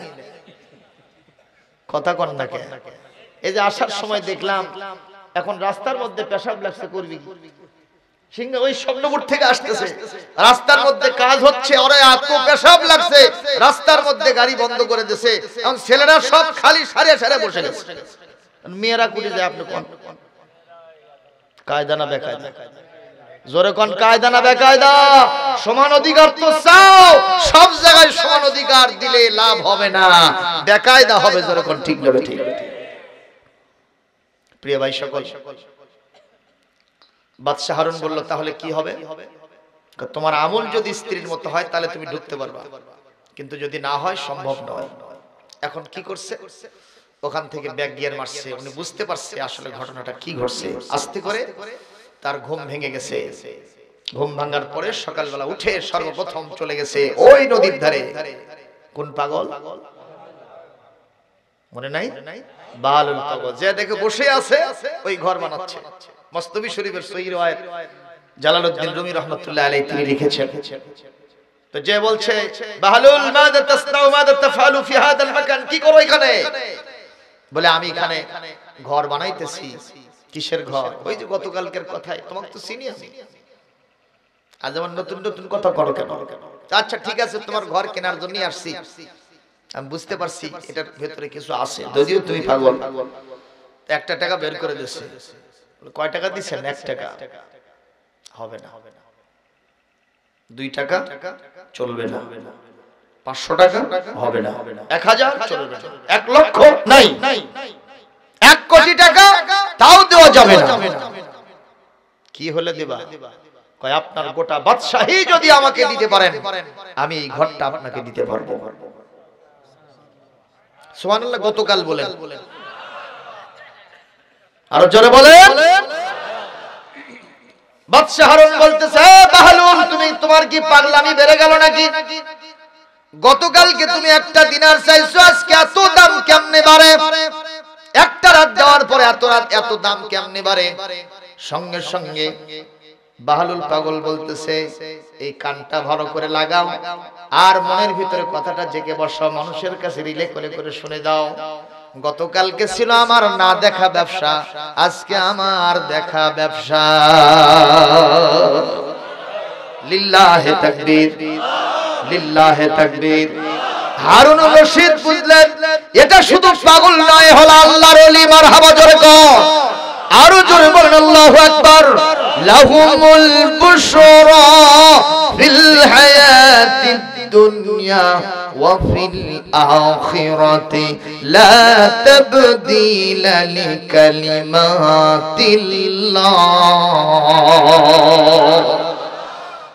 কথা কন না কেন? এই যে আসার সময় দেখলাম এখন রাস্তার মধ্যে পেশাব লাগছে, করবি সিংহ ওই স্বপ্নপুর থেকে আসতেছে, রাস্তার মধ্যে কাজ হচ্ছে, ওরে এত পেশাব লাগছে, রাস্তার মধ্যে গাড়ি বন্ধ করে দিয়েছে। এখন ছেলেরা সব খালি সারে সারে বসে গেছে, মেয়েরা কুড়ি যায়। আপনি কোন কায়দা না বেকায়দা? জোরে কোন কায়দা না বেকায়দা? সমান অধিকার তো চাও, সব জায়গায় সমান অধিকার দিলে লাভ হবে না, বেকায়দা হবে। জোরে কোন ঠিক না? ঠিক। প্রিয় ভাই সকল, বাদশা হারুন বলল, তাহলে কি হবে? তোমার আমল যদি স্ত্রীর মতো হয় তাহলে তুমি ঢুকতে পারবা, কিন্তু যদি না হয় সম্ভব নয়। এখন কি করছে? ওখান থেকে ব্যাগ গিয়ার মারছে। উনি বুঝতে পারছে আসলে ঘটনাটা কি ঘটছে। আস্তে করে তার ঘুম ভেঙে গেছে। ঘুম ভাঙার পরে সকালবেলা উঠে সর্বপ্রথম চলে গেছে ওই নদীর ধারে। কোন পাগল মনে নাই? বালুল পাগল, যে দেখে বসে আছে ওই ঘর বানাচ্ছে। মস্তবি শরীফের সহিহ riwayat জালালউদ্দিন রুমি রাহমাতুল্লাহ আলাইহি তিনি লিখেছেন। তো যে বলছে, বাহলুল মাযা তাসনাউ মাযা তাফআলু ফি হাদাল মাকান, কি করো এখানে? বলে আমি এখানে ঘর বানাইতেছি। কিসের ঘর? ওই যে গতকালকের কথাই, তোমাকে তো চিনি আমি, আজ আমার নতুন নতুন কথা করো কেন? আচ্ছা ঠিক আছে, তোমার ঘর কেনার জন্য আসছি, আমি বুঝতে পারছি এটার ভেতরে কিছু আছে, যদিও তুমি পাগল। 1 টাকা বের করে দিয়েছে। কয় টাকা দিছেন? 1 টাকা। হবে না। 2 টাকা চলবে না। 500 টাকা হবে না। 1000 চলবে না। 1 লক্ষ নাই। 1 কোটি টাকা তাও দেওয়া যাবে না। কি হলে দিবা? কয় আপনার গোটা বাদশাহী যদি আমাকে দিতে পারেন, আমি এই ঘরটা আপনাকে দিতে পারবো। সুবহানাল্লাহ। গতকাল বলেন, আরো জোরে বলেন। বাদশা হারুন বলতেছে, বাহলুল তুমি, তোমার কি পাগলামি বেড়ে গেল নাকি? গতকালকে তুমি একটা দিনার চাইছো, আজকে এত দাম কেমনে বাড়ে? একটা রাত যাওয়ার পরে এত দাম কেমনে বাড়ে? সঙ্গে সঙ্গে বাহলুল পাগল বলতেছে, এই কানটা ভালো করে লাগাও আর মনের ভিতরে কথাটা জেগে বসাও, মানুষের কাছে রিলে করে করে শুনে দাও। গতকালকে ছিল আমার না দেখা ব্যবসা, আজকে আমার দেখা ব্যবসা। লিল্লাহে তাকবীর, লিল্লাহে তাকবীর। হারুন রশিদ বুঝলেন এটা শুধু পাগল নয়, হলো আল্লাহর ওলি। মারহাবা জোরে কর, আরো জোরে বলেন আল্লাহু আকবার। লাহুমুল বুশরা ফিল হায়াতিদ দুনিয়া ওয়া ফিল আখিরাতি লা তাবদীলা লিকালিমাতিল্লাহ।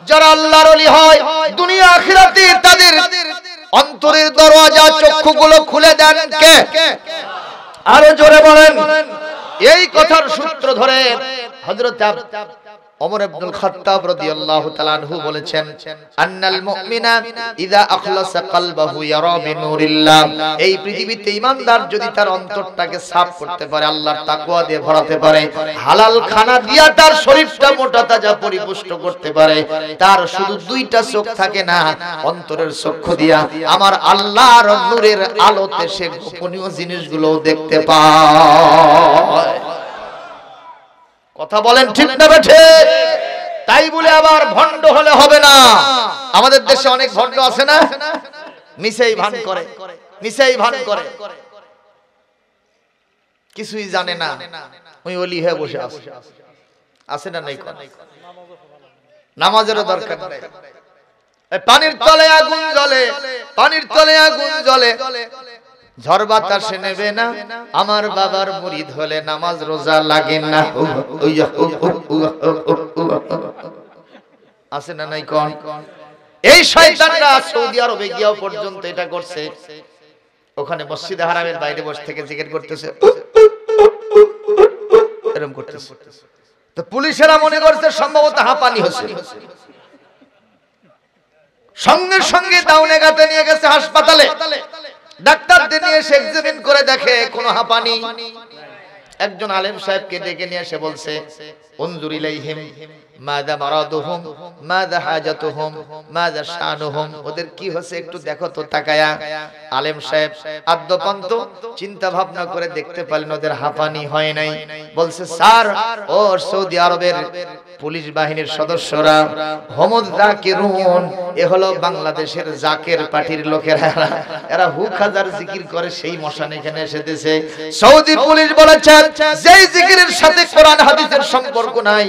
যারা আল্লাহর ওলি হয় দুনিয়া আখিরাতে তাদের অন্তরের দরওয়াজা চক্ষুগুলো খুলে দেন কে? আরো জোরে বলেন। এই কথার সূত্র ধরে হযরত ওমর ইবনুল খাত্তাব রাদিয়াল্লাহু তাআলা আনহু বলেছেন, আন্নাল মুমিনা ইযা আখলাসা কলবাহু ইয়ারা বিনুরিল্লাহ। এই পৃথিবীতে ঈমানদার যদি তার অন্তরটাকে সাফ করতে পারে, আল্লাহর তাকওয়া দিয়ে ভরাতে পারে, হালাল খানা দিয়া তার শরীরটা মোটা তাজা পরিপুষ্ট করতে পারে, তার শুধু দুইটা চোখ থাকে না, অন্তরের চক্ষু দিয়া আমার আল্লাহর নূরের আলোতে সে গোপনীয় জিনিসগুলো দেখতে পায়। কথা বলেন ঠিক না বেঠে? তাই বলে আবার ভণ্ড হলে হবে না। আমাদের দেশে অনেক ভণ্ড আছে না, মিছেই ভান করে, মিছেই ভান করে, কিছুই জানে না, ওই ওলি হয়ে বসে আছে। আছে না নাই? নামাজেরও দরকার নাই। পানির তলে আগুন জ্বলে, পানির তলে আগুন জ্বলে, ঝড় বাতাসে নেবে না, আমার বাবার মুরিদ হলে নামাজ রোজা লাগে না। আছে না নাই কোন? এই শয়তানরা সৌদি আরবে গিয়েও পর্যন্ত এটা করছে। ওখানে মসজিদে হারামের বাইরে বসে থেকে জিকির করতেছে, এরকম করতেছে। তো পুলিশেরা মনে করছে সম্ভবত হাঁপানি হচ্ছে, সঙ্গে সঙ্গে দাউনে গাতে নিয়ে গেছে হাসপাতালে। ডাক্তারদের নিয়ে এসে এক্সামিন করে দেখে কোনো হাঁপানি। একজন আলেম সাহেবকে ডেকে নিয়ে এসে বলছে, উনজুর ইলাইহিম মাযা মারাদুহুম মাযা হাজাতুহুম মাযা শানুহুম, ওদের কি হচ্ছে একটু দেখো তো তাকায়া। আলেম সাহেব আদ্যপান্ত চিন্তা ভাবনা করে দেখতে পেলেন ওদের হাঁপানি হয় নাই। বলছে, স্যার ও সৌদি আরবের পুলিশ বাহিনীর সদস্যরা হোমদ জাকিরুন, এ হলো বাংলাদেশের জাকের পার্টির লোকেরা, এরা হুক হাজার জিকির করে সেই মশান এখানে এসেছে। সৌদি পুলিশ বলেছে যেই জিকিরের সাথে কোরআন হাদিসের সম্পর্ক নাই,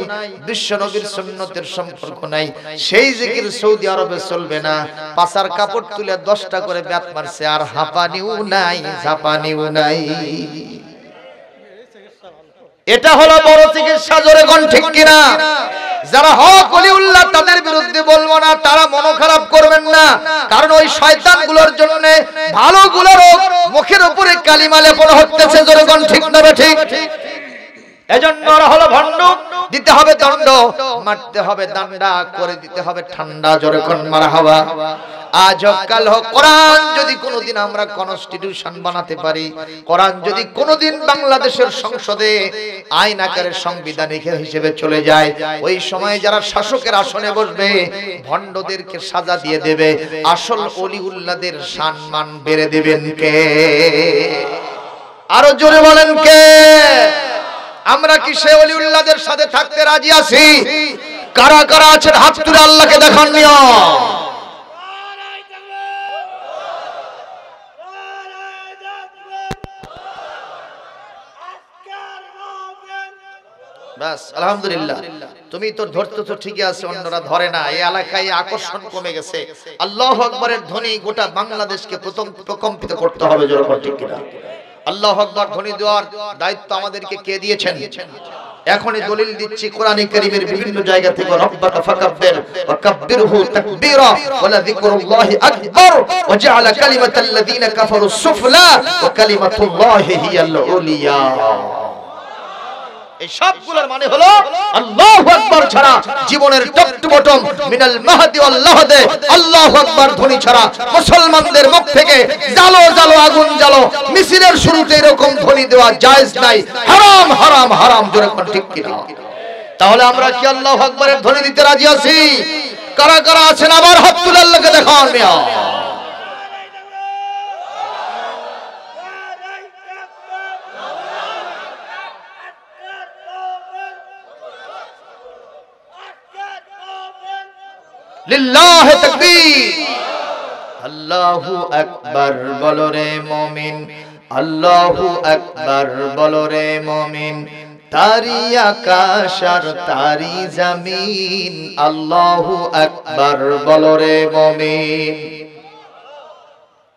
বিশ্ব নবীর সুন্নতের সম্পর্ক নাই, সেই জিকির সৌদি আরবে চলবে না। পাছার কাপড় তুলে 10টা করে ব্যাত মারছে, আর হাঁপানিও নাই, ঝাপানিও নাই। এটা হলো বড় চিকিৎসা, জোরে কোন ঠিক কিনা? যারা হক ওলিউল্লাহ তাদের বিরুদ্ধে বলবো না, তারা মন খারাপ করবেন না, কারণ ওই শয়তানগুলোর জন্য ভালোগুলোরও মুখের উপরে কালিমা লেপন হচ্ছে, জোরে কোন ঠিক না ঠিক? এজন্য ওরা হলো ভণ্ড, দিতে হবে দণ্ড, মারতে হবে দান্ডা, করে দিতে হবে ঠান্ডা, জোরে কোন মারহাবা। আজ হোক কাল হোক, কোরআন যদি কোনোদিন আমরা কনস্টিটিউশন বানাতে পারি, কোরআন যদি কোনোদিন বাংলাদেশের সংসদে আইন আকারে সাংবিধানিক হিসেবে চলে যায়, ওই সময় যারা শাসকের আসনে বসবে ভণ্ডদেরকে সাজা দিয়ে দেবে, আসল ওলিউল্লাহদের সম্মান বেড়ে দেবেন কে? আরো জোরে বলেন কে? আমরা কি সেই ওলিউল্লাহদের সাথে থাকতে রাজি আছি? কারা কারা আছেন হাত তুলে আল্লাহকে দেখান নিও। বাস আলহামদুলিল্লাহ, তুমি তো ধরতে তো ঠিকই আছে, অন্যরা ধরে না। এই এলাকায় আকর্ষণ কমে গেছে। আল্লাহু আকবারের ধ্বনি গোটা বাংলাদেশকে প্রকম্পিত করতে হবে, জোরে ঠিক কিনা? আল্লাহু আকবার ধ্বনি দেওয়ার দায়িত্ব আমাদেরকে কে দিয়েছেন? এখনই দলিল দিচ্ছি কোরআনে কারীমের বিভিন্ন জায়গা থেকে, রব্বাকা ফাকাব্বির ওয়া কাব্বিরহু তাকবীরা ওয়া যিকরুল্লাহি আকবার ওয়া জাআলা কালিমাতাল্লাযীনা কাফারু সুফলা ওয়া কালিমাতুল্লাহি হিয়াল উলিয়া। এই সবগুলোর মানে হলো আল্লাহু আকবার ছাড়া জীবনের টপ টু বটম মিনাল মাহদি ওয়াল লাহদে আল্লাহু আকবার ধ্বনি ছাড়া মুসলমানদের মুখ থেকে জালো জালো আগুন জালো মিছিলের শুরুতে এরকম ধ্বনি দেওয়া জায়েজ নাই, হারাম হারাম হারাম, জোরে কোন ঠিক কিনা? তাহলে আমরা কি আল্লাহু আকবারের ধ্বনি দিতে রাজি আছি? কারা কারা আছেন আবার হাত তুলে আল্লাহকে দেখান মিয়া। লিল্লাহি তাকবীর। আল্লাহু আকবার বলো রে মুমিন, আল্লাহু আকবার বলো রে মুমিন, তারি আকাশ আর তারি জমিন, আল্লাহু আকবার বলো রে মুমিন।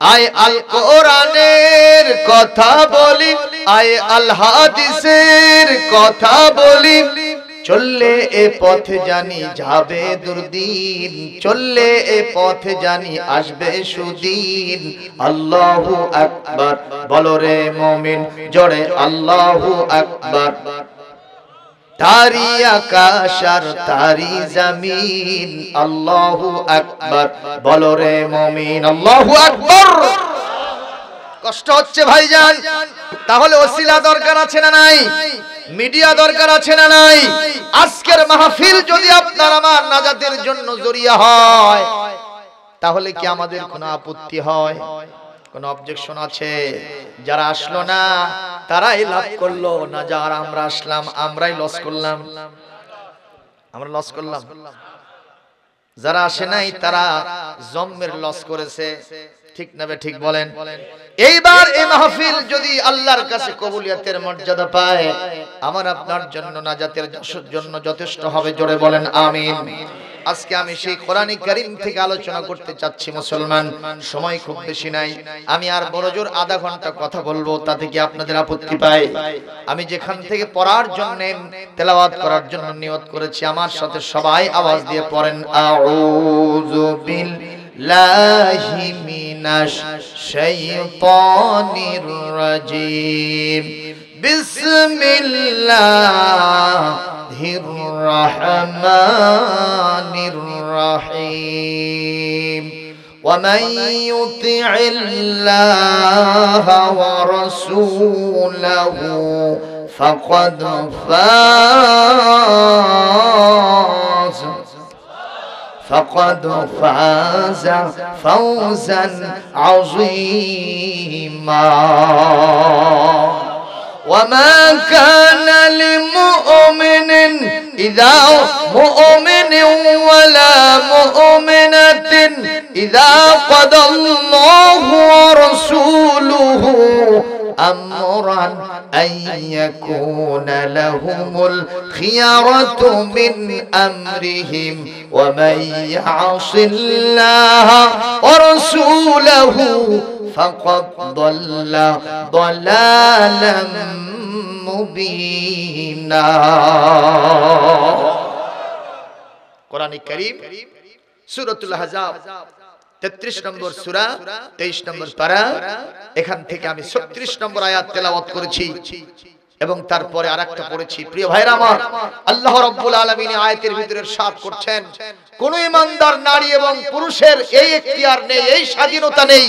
আয় আল কোরআনের কথা বলি, আয় আল হাদিসের কথা বলি, চললে এ পথে জানি যাবে দুর্দিন, চললে এ পথে জানি আসবে সুদিন। আল্লাহু আকবার বলো রে মুমিন জোরে আল্লাহু আকবার। তারি আকাশ আর তারি জমিন, আল্লাহু আকবার বলো রে মুমিন আল্লাহু আকবার। কষ্ট হচ্ছে ভাইজান, তাহলে ওসিলা দরকার আছে না নাই? মিডিয়া দরকার আছে না নাই? আজকের মাহফিল যদি আপনার আমার নাজাতের জন্য জরিয়া হয়, তাহলে কি আমাদের কোনো আপত্তি হয়? কোন অবজেকশন আছে? যারা আসলো না তারাই লাভ করলো না, যারা আমরা আসলাম আমরাই লস করলাম। আমরা লস করলাম, যারা আসে নাই তারা জম্মের লস করেছে। ঠিক না ঠিক বলেন? এইবার এই মাহফিল যদি আল্লাহর কাছে কবুলিয়তের মর্যাদা পায়, আমার আপনার জন্য নাজাতের জন্য যথেষ্ট হবে। জোরে বলেন আমিন। আজকে আমি সেই কোরআন কারীম থেকে আলোচনা করতে চাচ্ছি মুসলমান। সময় খুব বেশি নাই, আমি আর বড় জোর আধা ঘন্টা কথা বলবো, তাতে কি আপনাদের আপত্তি পায়? আমি যেখান থেকে পড়ার জন্য তেলাওয়াত করার জন্য নিয়ত করেছি, আমার সাথে সবাই আওয়াজ দিয়ে পড়েন আউযু বিল্লাহি মিনাশ শাইতানির রাজিম। বিসমিল্লাহির রহমানির রহিম। ومن يطع الله ورسوله فقد فاز فوزا عظيما. وما كان لمؤمن إذا مؤمن ولا مؤمنة إذا قضى الله ورسوله أمرا أن يكون لهم الخيرة من أمرهم ومن يعص الله ورسوله فقد ضل ضلالا مبينا. কোরআন কারীম সূরাতুল আহজাব 33 নম্বর সূরা 23 নম্বর পারা, এখান থেকে আমি 36 নম্বর আয়াত তেলাওয়াত করেছি এবং তারপরে আরেকটা পড়েছি। প্রিয় ভাইরা আমার, আল্লাহ রাব্বুল আলামিন আয়াতের ভিতরে ইরশাদ করছেন, কোন ইমানদার নারী এবং পুরুষের এই এখতিয়ার নেই, এই স্বাধীনতা নেই,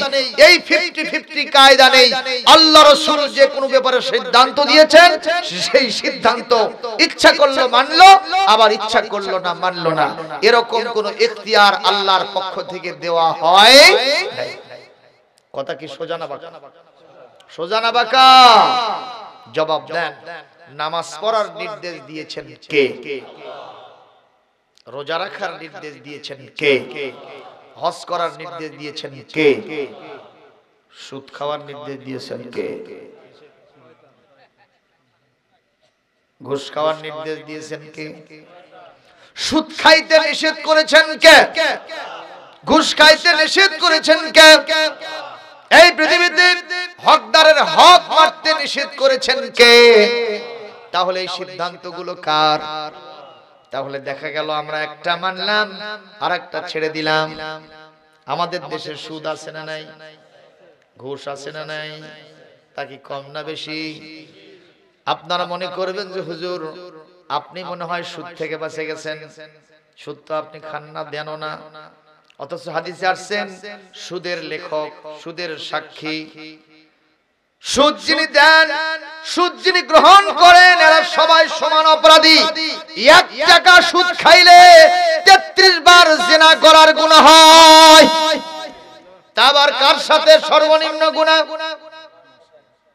এই 50-50 কায়দা নেই। আল্লাহ রাসূল যে কোন ব্যাপারে সিদ্ধান্ত দিয়েছেন, সেই সিদ্ধান্ত ইচ্ছা করলো মানলো, আবার ইচ্ছা করলো না মানলো না। এরকম কোন এখতিয়ার আল্লাহর পক্ষ থেকে দেওয়া হয় নাই। কথা কি সোজা না বাঁকা? সোজা না বাঁকা? জবাব দেন। নামাজ পড়ার নির্দেশ দিয়েছেন কে? রোজা রাখার নির্দেশ দিয়েছেন কে? হজ করার নির্দেশ দিয়েছেন কে? সুদ খাওয়ার নির্দেশ দিয়েছেন কে? ঘুষ খাওয়ার নির্দেশ দিয়েছেন কে? সুদ খাইতে নিষেধ করেছেন কে? ঘুষ খাইতে নিষেধ করেছেন কে? এই পৃথিবীতে হকদারের হক মারতে নিষেধ করেছেন কে? তাহলে এই সিদ্ধান্তগুলো কার? তাহলে দেখা গেল আমরা একটা মানলাম আর একটা ছেড়ে দিলাম। আমাদের দেশে সুদ আছে না নাই? ঘুষ আছে না নাই? তা কি কম না বেশি? আপনারা মনে করবেন যে হুজুর আপনি মনে হয় সুদ থেকে বাঁচে গেছেন, সুদ তো আপনি খান না, দেনও না। অথচ হাদিসে আসছেন সুদের লেখক, সুদের সাক্ষী, সুদ যিনি দেন, সুদ যিনি গ্রহণ করেন, এরা সবাই সমান অপরাধী। 1 টাকা সুদ খাইলে 33 বার জিনা করার গুনাহ হয়। তা আবার কার সাথে সর্বনিম্ন গুনাহ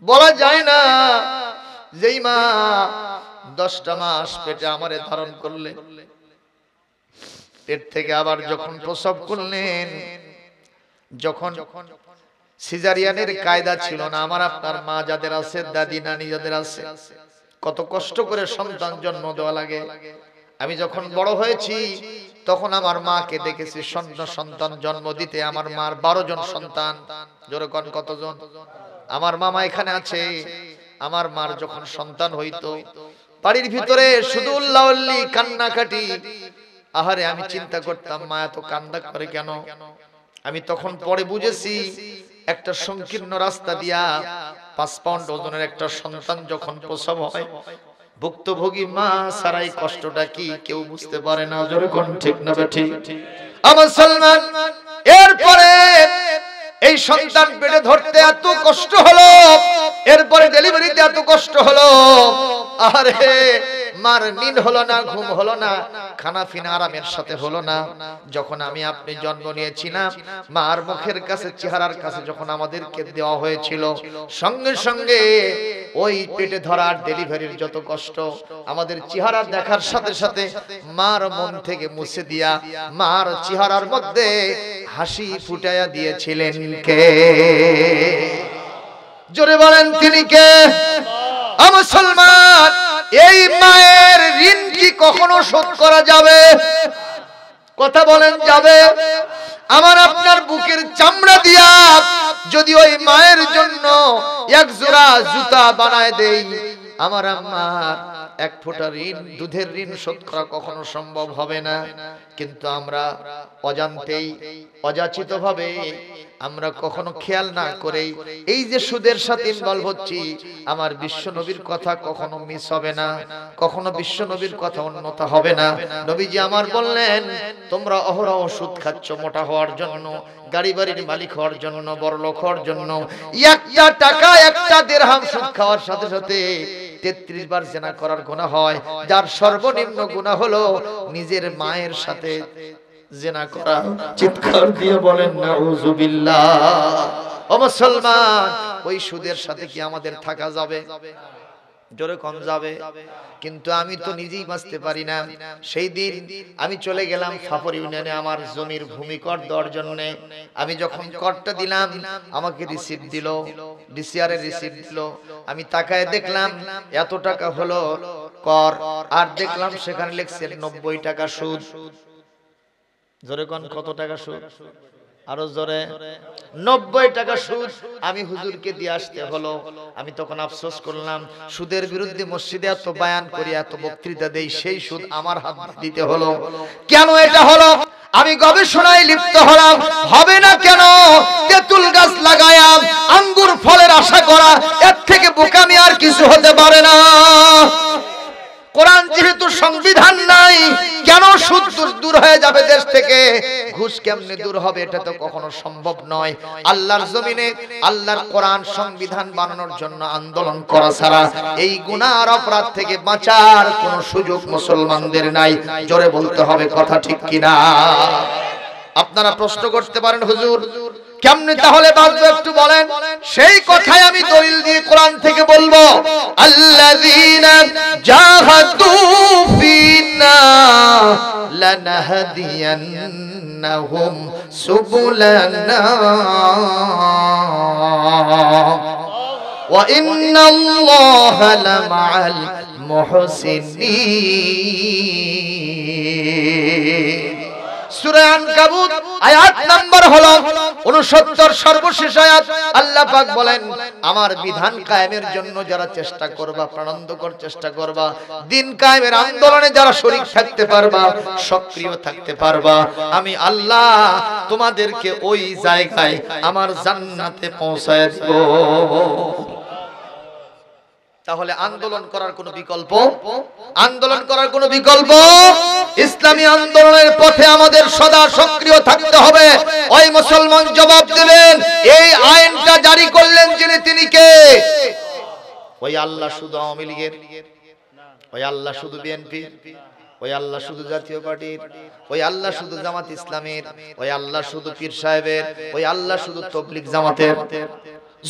বলা যায় না। যেই মা 10টা মাস পেটে আমারে ধারণ করলে, পেট থেকে আবার যখন প্রসব করলেন, যখন সিজারিয়ানের কায়দা ছিল না, আমার আপনার মা যাদের আছে, দাদি নানি যাদের আছে, কত কষ্ট করে সন্তান জন্ম দেওয়া লাগে। আমি যখন বড় হয়েছি তখন আমার মাকে দেখেছি সন্তান জন্ম দিতে। আমার মার 12 জন সন্তান। জোরে কোন কতজন? আমার মামা এখানে আছে। আমার মার যখন সন্তান হইতো বাড়ির ভিতরে শুধু উল্লাউল্লি কান্নাকাটি। আহারে আমি চিন্তা করতাম মা এত কান্না করে কেন। আমি তখন পরে বুঝেছি একটা সংকীর্ণ রাস্তা দিয়া 5 পাউন্ড ওজনের একটা সন্তান যখন প্রসব হয়, ভুক্তভোগী মা সারাই কষ্টটা কি কেউ বুঝতে পারে না। জোরে কোন ঠিক না ঠিক? আমার সালমান এরপরে এই সন্তান পেটে ধরতে এত কষ্ট হলো, এরপরে ডেলিভারিতে এত কষ্ট হলো। আরে মার নিদ হলো না, ঘুম হলো না, খানা ফিনা আরামের সাথে হলো না। যখন আমি আপনি জন্ম নিয়েছিলাম, মার মুখের কাছে চেহারার কাছে যখন আমাদেরকে দেওয়া হয়েছিল, সঙ্গে সঙ্গে ওই পেটে ধরার ডেলিভারির যত কষ্ট আমাদের চেহারা দেখার সাথে সাথে মার মন থেকে মুছে দিয়া মার চেহারার মধ্যে হাসি ফুটাইয়া দিয়েছিলেন কে? জোরে বলেন তিনি কে? মুসলমান, এই মায়ের ঋণ কি কখনো শোধ করা যাবে? কথা বলেন যাবে? আমার আপনার বুকের চামড়া দিয়া যদি ওই মায়ের জন্য এক জোড়া জুতা বানায় দেই, আমার আম্মার এক ফোঁটা ঋণ, দুধের ঋণ শোধ করা কখনো সম্ভব হবে না। কিন্তু আমরা অজান্তেই অযাচিত ভাবে আমরা কখনো খেয়াল না করেই এই যে সুদের সাথে ইনভলভ হচ্ছি, আমার বিশ্ব নবীর কথা কখনো মিস হবে না, কখনো বিশ্ব নবীর কথা অন্যথা হবে না। নবীজি আমার বললেন, তোমরা অহরহ সুদ খাচ্ছ মোটা হওয়ার জন্য, গাড়ি বাড়ির মালিক হওয়ার জন্য, বড়লোক হওয়ার জন্য। একটা টাকা, একটা দিরহাম সুদ খাওয়ার সাথে সাথে 33 বার জিনা করার গুনাহ হয়, যার সর্বনিম্ন গুনাহ হলো নিজের মায়ের সাথে জিনা করা। চিৎকার দিয়ে বলেন নাউযুবিল্লাহ। ও মুসলমান, ওই সুদের সাথে কি আমাদের থাকা যাবে? জোরে কম যাবে। কিন্তু আমি তো নিজেই বাঁচতে পারি না। সেই দিন আমি চলে গেলাম ফাফর ইউনিয়নে আমার জমির ভূমি কর দেওয়ার জন্য। আমি যখন করটা দিলাম, আমাকে রিসিপ্ট দিল, ডিসিআর এর রিসিপ্ট দিল। আমি তাকায় দেখলাম এত টাকা হলো কর, আর দেখলাম সেখানে লিখছে 90 টাকা সুদ। জোরে কোন কত টাকা সুদ? আরো জোরে। 90 টাকা সুদ আমি হুজুরকে দিয়ে আসতে হলো। আমি তখন আফসোস করলাম, সুদের বিরুদ্ধে মসজিদে এত বয়ান করি, এত বক্তৃতা দেই, সেই সুদ আমার হাত দিতে হলো। কেন এটা হলো? আমি গবেষণায় লিপ্ত হলাম। হবে না কেন? তেঁতুল গাছ লাগায়া আঙ্গুর ফলের আশা করা, এর থেকে বোকামি আর কিছু হতে পারে না। কোরআন যেহেতু সংবিধান নাই, কেন সুদ দূর হয়ে যাবে দেশ থেকে? ঘুষ কেমনে দূর হবে? এটা তো কখনো সম্ভব নয়। আল্লাহর জমিনে আল্লাহর কোরআন সংবিধান বানানোর জন্য আন্দোলন করা ছাড়া এই গুনাহ অপরাধ থেকে বাঁচার কোনো সুযোগ মুসলমানদের নাই। জোরে বলতে হবে, কথা ঠিক কিনা? আপনারা প্রশ্ন করতে পারেন, হুজুর কেমনে তাহলে বাঁচবো একটু বলেন। সেই কথাই আমি দলিল দিয়ে কোরআন থেকে বলবো, আল্লাযীনা জাহাদু ফিনা লানাহদিয়ান্নাহুম সুবুলানা ওয়া ইন্নাল্লাহা লামাআল মুহসিনিন। সূরা আনকাবুত আয়াত নাম্বার হলো 69, সর্বশেষ আয়াত। আল্লাহ পাক বলেন, আমার বিধান কায়েমের জন্য যারা চেষ্টা করবা, প্রাণান্তকর চেষ্টা করবা, দিন কায়েমের আন্দোলনে যারা শরীক থাকতে পারবা, সক্রিয় থাকতে পারবা, আমি আল্লাহ তোমাদেরকে ওই জায়গায় আমার জান্নাতে পৌঁছায় দেব। তাহলে আন্দোলন করার কোনো বিকল্প, আন্দোলন করার কোনো বিকল্প, ইসলামী আন্দোলনের পথে আমাদের সদা সক্রিয় থাকতে হবে। ওই মুসলমান জবাব দেবেন, এই আইনটা জারি করলেন যিনি, তিনি কে? ওই আল্লাহ শুধু আওয়ামী লীগের? ওই আল্লাহ শুধু বিএনপির? ওই আল্লাহ শুধু জাতীয় পার্টির? ওই আল্লাহ শুধু জামাত ইসলামের? ওই আল্লাহ শুধু পীর সাহেবের? ওই আল্লাহ শুধু তাবলীগ জামাতের?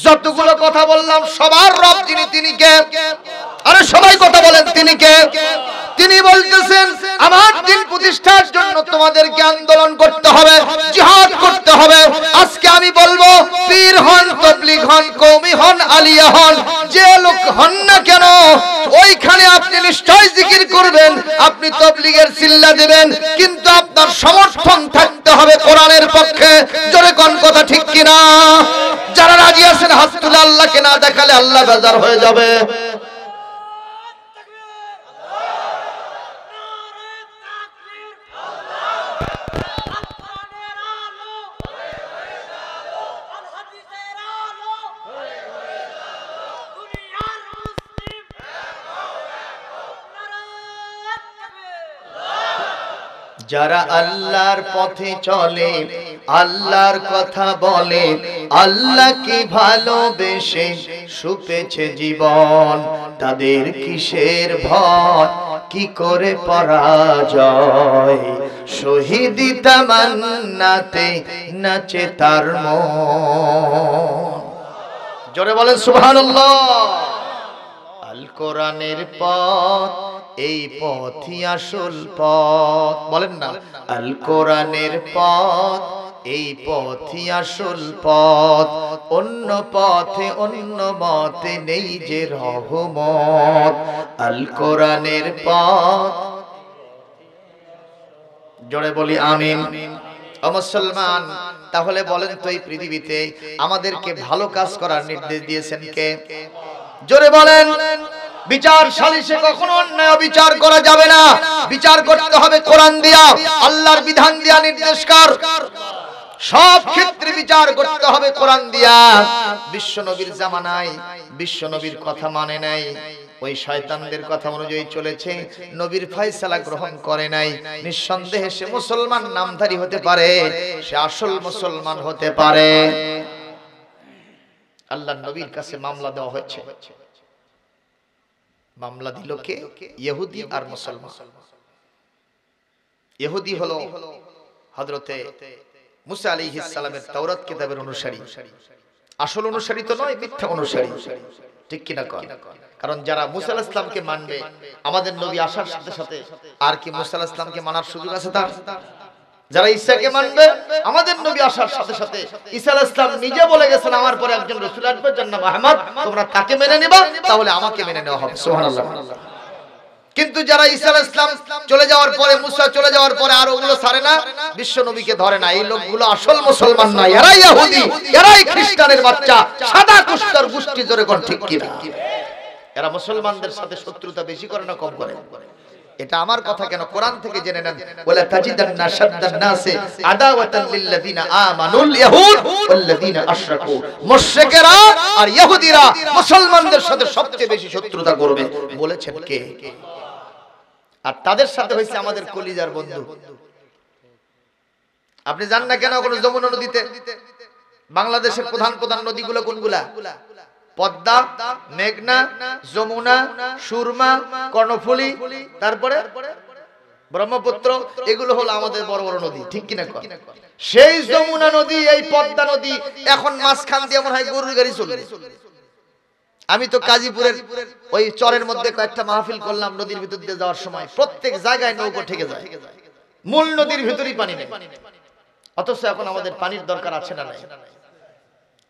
যতগুলো কথা বললাম সবার রব যিনি, তিনি কে? আরে সবাই কথা বলেন, তিনি কে? তিনি বলতেছেন, আমার দিন প্রতিষ্ঠার জন্য তোমাদেরকে আন্দোলন করতে হবে, জিহাদ করতে হবে। আজকে আমি বলবো, পীর হন, তাবলীগ হন, কওমি হন, আলিয়া হন, যে লোক হন না কেন, ওইখানে আপনি নিশ্চয় জিকির করবেন, আপনি তাবলীগের চিল্লা দিবেন, কিন্তু আপনার সমর্থন থাকতে হবে কোরআনের পক্ষে। জোরে কোন কথা ঠিক কিনা? যারা রাজি আছেন হাত তুলে, আল্লাহকে না দেখালে আল্লাহ বেজার হয়ে যাবে। যারা আল্লাহর পথে চলে, আল্লাহর কথা বলে, আল্লাহকে ভালোবেসে সুপেছে জীবন, তাদের কিসের ভয়, কি করে পরাজয়, শহীদি তামান্নাতে নাচে তার মন। জোরে বলেন সুবহানাল্লাহ। আল কোরআনের পথ, এই পথই আসল পথ, বলেন না আল কোরআনের পথ, এই পথই আসল পথ, অন্য পথে অন্য মতে নেই যে রহমত, আল কোরআনের পথ। জোরে বলি আমিন। ও মুসলমান, তাহলে বলেন তো এই পৃথিবীতে আমাদেরকে ভালো কাজ করার নির্দেশ দিয়েছেন কে? জোরে বলেন। বিচার সালিশে কখনো অন্যায় বিচার করা যাবে না, বিচার করতে হবে কোরআন দিয়া, আল্লাহর বিধান দিয়া, নির্দেশকার সব ক্ষেত্রে বিচার করতে হবে কোরআন দিয়া। বিশ্ব নবীর জামানায় বিশ্ব নবীর কথা মানে নাই, ওই শয়তানদের কথা অনুযায়ী চলেছে, নবীর ফয়সালা গ্রহণ করে নাই, নিঃসন্দেহে সে মুসলমান নামধারী হতে পারে, সে আসল মুসলমান হতে পারে। আল্লাহর নবীর কাছে মামলা দেওয়া হয়েছে, মামলা দিল কে? ইহুদি আর মুসলমান। ইহুদি হলো হযরতে মুসা আলাইহিস সালামের তাওরাত কিতাবের অনুসারী, আসল অনুসারী তো নয়, মিথ্যা অনুসারী, ঠিক কি না? কারণ যারা মুসা আলাইহিস সালামকে মানবে, আমাদের নবী আসার সাথে সাথে আর কি মুসা আলাইহিস সালামকে মানার সুযোগ আছে তার? যারা ঈসাকে মানবে, আমাদের নবী আসার সাথে সাথে ঈসা আলাইহিস সালাম নিজে বলে গেছেন আমার পরে একজন রাসূল আসবে, যার নাম মুহাম্মদ, তোমরা তাকে মেনে নিবা, তাহলে আমাকে মেনে নেওয়া হবে। সুবহানাল্লাহ। কিন্তু যারা ঈসা আলাইহিস সালাম চলে যাওয়ার পরে, মুসা চলে যাওয়ার পরে আর ওগুলো ছাড়ে না, বিশ্ব নবীকে ধরে না, এই লোকগুলো আসল মুসলমান না, এরাই ইহুদি, এরাই খ্রিস্টানের বাচ্চা, সাদা কুষ্টার গোষ্ঠী, জোরে কোন ঠিক কি না? এরা মুসলমানদের সাথে শত্রুতা বেশি করে না কম করে? এটা আমার কথা কেন, কোরআন থেকে জেনে নেন। ওয়ালা তাজিদান্না শাদ্দান নাসি আদাওয়াতান লিল্লাযিনা আমানুল ইয়াহুদ ওয়াল্লাযিনা আশরাকু, মুশরিকেরা আর ইহুদিরা মুসলমানদের সাথে সবচেয়ে বেশি শত্রুতা করবে, বলেছেন কে? আর তাদের সাথে হইছে আমাদের কলিজার বন্ধু। আপনি জানেন না কেন কোন যমুনা নদীতে, বাংলাদেশের প্রধান প্রধান নদীগুলো কোনগুলা? পদ্মা, মেঘনা, যমুনা, সুরমা, কর্ণফুলী, তারপরে ব্রহ্মপুত্র, এগুলো হলো আমাদের বড় বড় নদী, ঠিক কিনা? সেই যমুনা নদী, এই পদ্মা নদী এখন মাঝখান দিয়ে মনে হয় গরুর গাড়ি চলে। আমি তো কাজীপুরের ওই চরের মধ্যে কয়েকটা মাহফিল করলাম, নদীর ভিতর দিয়ে যাওয়ার সময় প্রত্যেক জায়গায় নৌকো ঠেকে যায়, মূল নদীর ভিতরই পানি নেই। অথচ এখন আমাদের পানির দরকার আছে না নাই?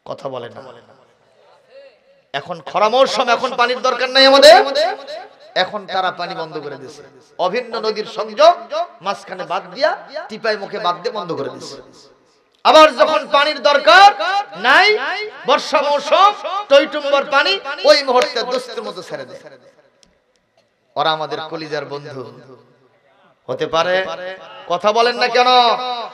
কথা বলেন না। এখন খরা মৌসুম, এখন পানির দরকার নাই আমাদের, এখন তারা পানি বন্ধ করে দিয়েছে, অভিন্ন নদীর সংযোগ মাঝখানে বাদ দিয়া, টিপাই মুখে বাদ দিয়ে বন্ধ করে দিয়েছে। আবার যখন পানির দরকার নাই, বর্ষা মৌসুম, টইটুম্বর পানি, ওই মুহূর্তে দস্তুর মতো ছেড়ে দেয়। ওরা আমাদের কলিজার বন্ধু হতে পারে? কথা বলেন না কেন?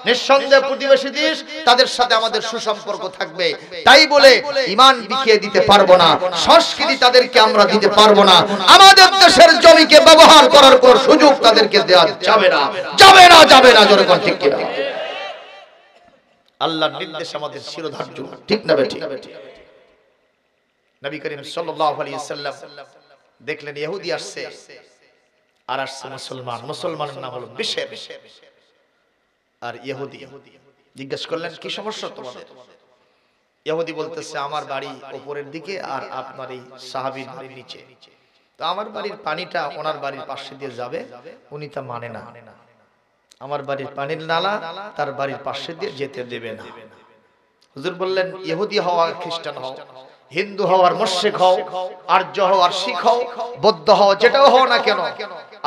নিঃসন্দেহে প্রতিবেশী দেশ, তাদের সাথে আমাদের সুসম্পর্ক থাকবে, তাই বলে ঈমান বিকিয়ে দিতে পারবো না, সংস্কৃতি তাদেরকে আমরা দিতে পারবো না, আমাদের দেশের জমিকে ব্যবহার করার কোনো সুযোগ তাদেরকে দেওয়া যাবে না, যাবে না, যাবে না, জোরে কোন ঠিক কিনা? আল্লাহর নির্দেশ আমাদের শিরোধার্য, ঠিক না বেঠিক? নবী করিম সাল্লাল্লাহু আলাইহি ওয়াসাল্লাম দেখলেন ইহুদি আসছে আর আসছে মুসলমান, মুসলমানের নাম হলো বিশর আর ইহুদি। জিজ্ঞেস করলেন কি সমস্যা তোমাদের? ইহুদি বলতেছে আমার বাড়ি উপরের দিকে আর আপনার এই সাহাবীর বাড়ি নিচে, তো আমার বাড়ির পানিটা ওনার বাড়ির পাশে দিয়ে যাবে, উনি তা মানে না, আমার বাড়ির পানির নালা তার বাড়ির পাশে দিয়ে যেতে দেবে না। হুজুর বললেন ইহুদি হও আর খ্রিস্টান হও, হিন্দু হও আর মুশরিক হও, আর্য হও আর শিখ হও, বৌদ্ধ হও, যেটাও হও না কেন,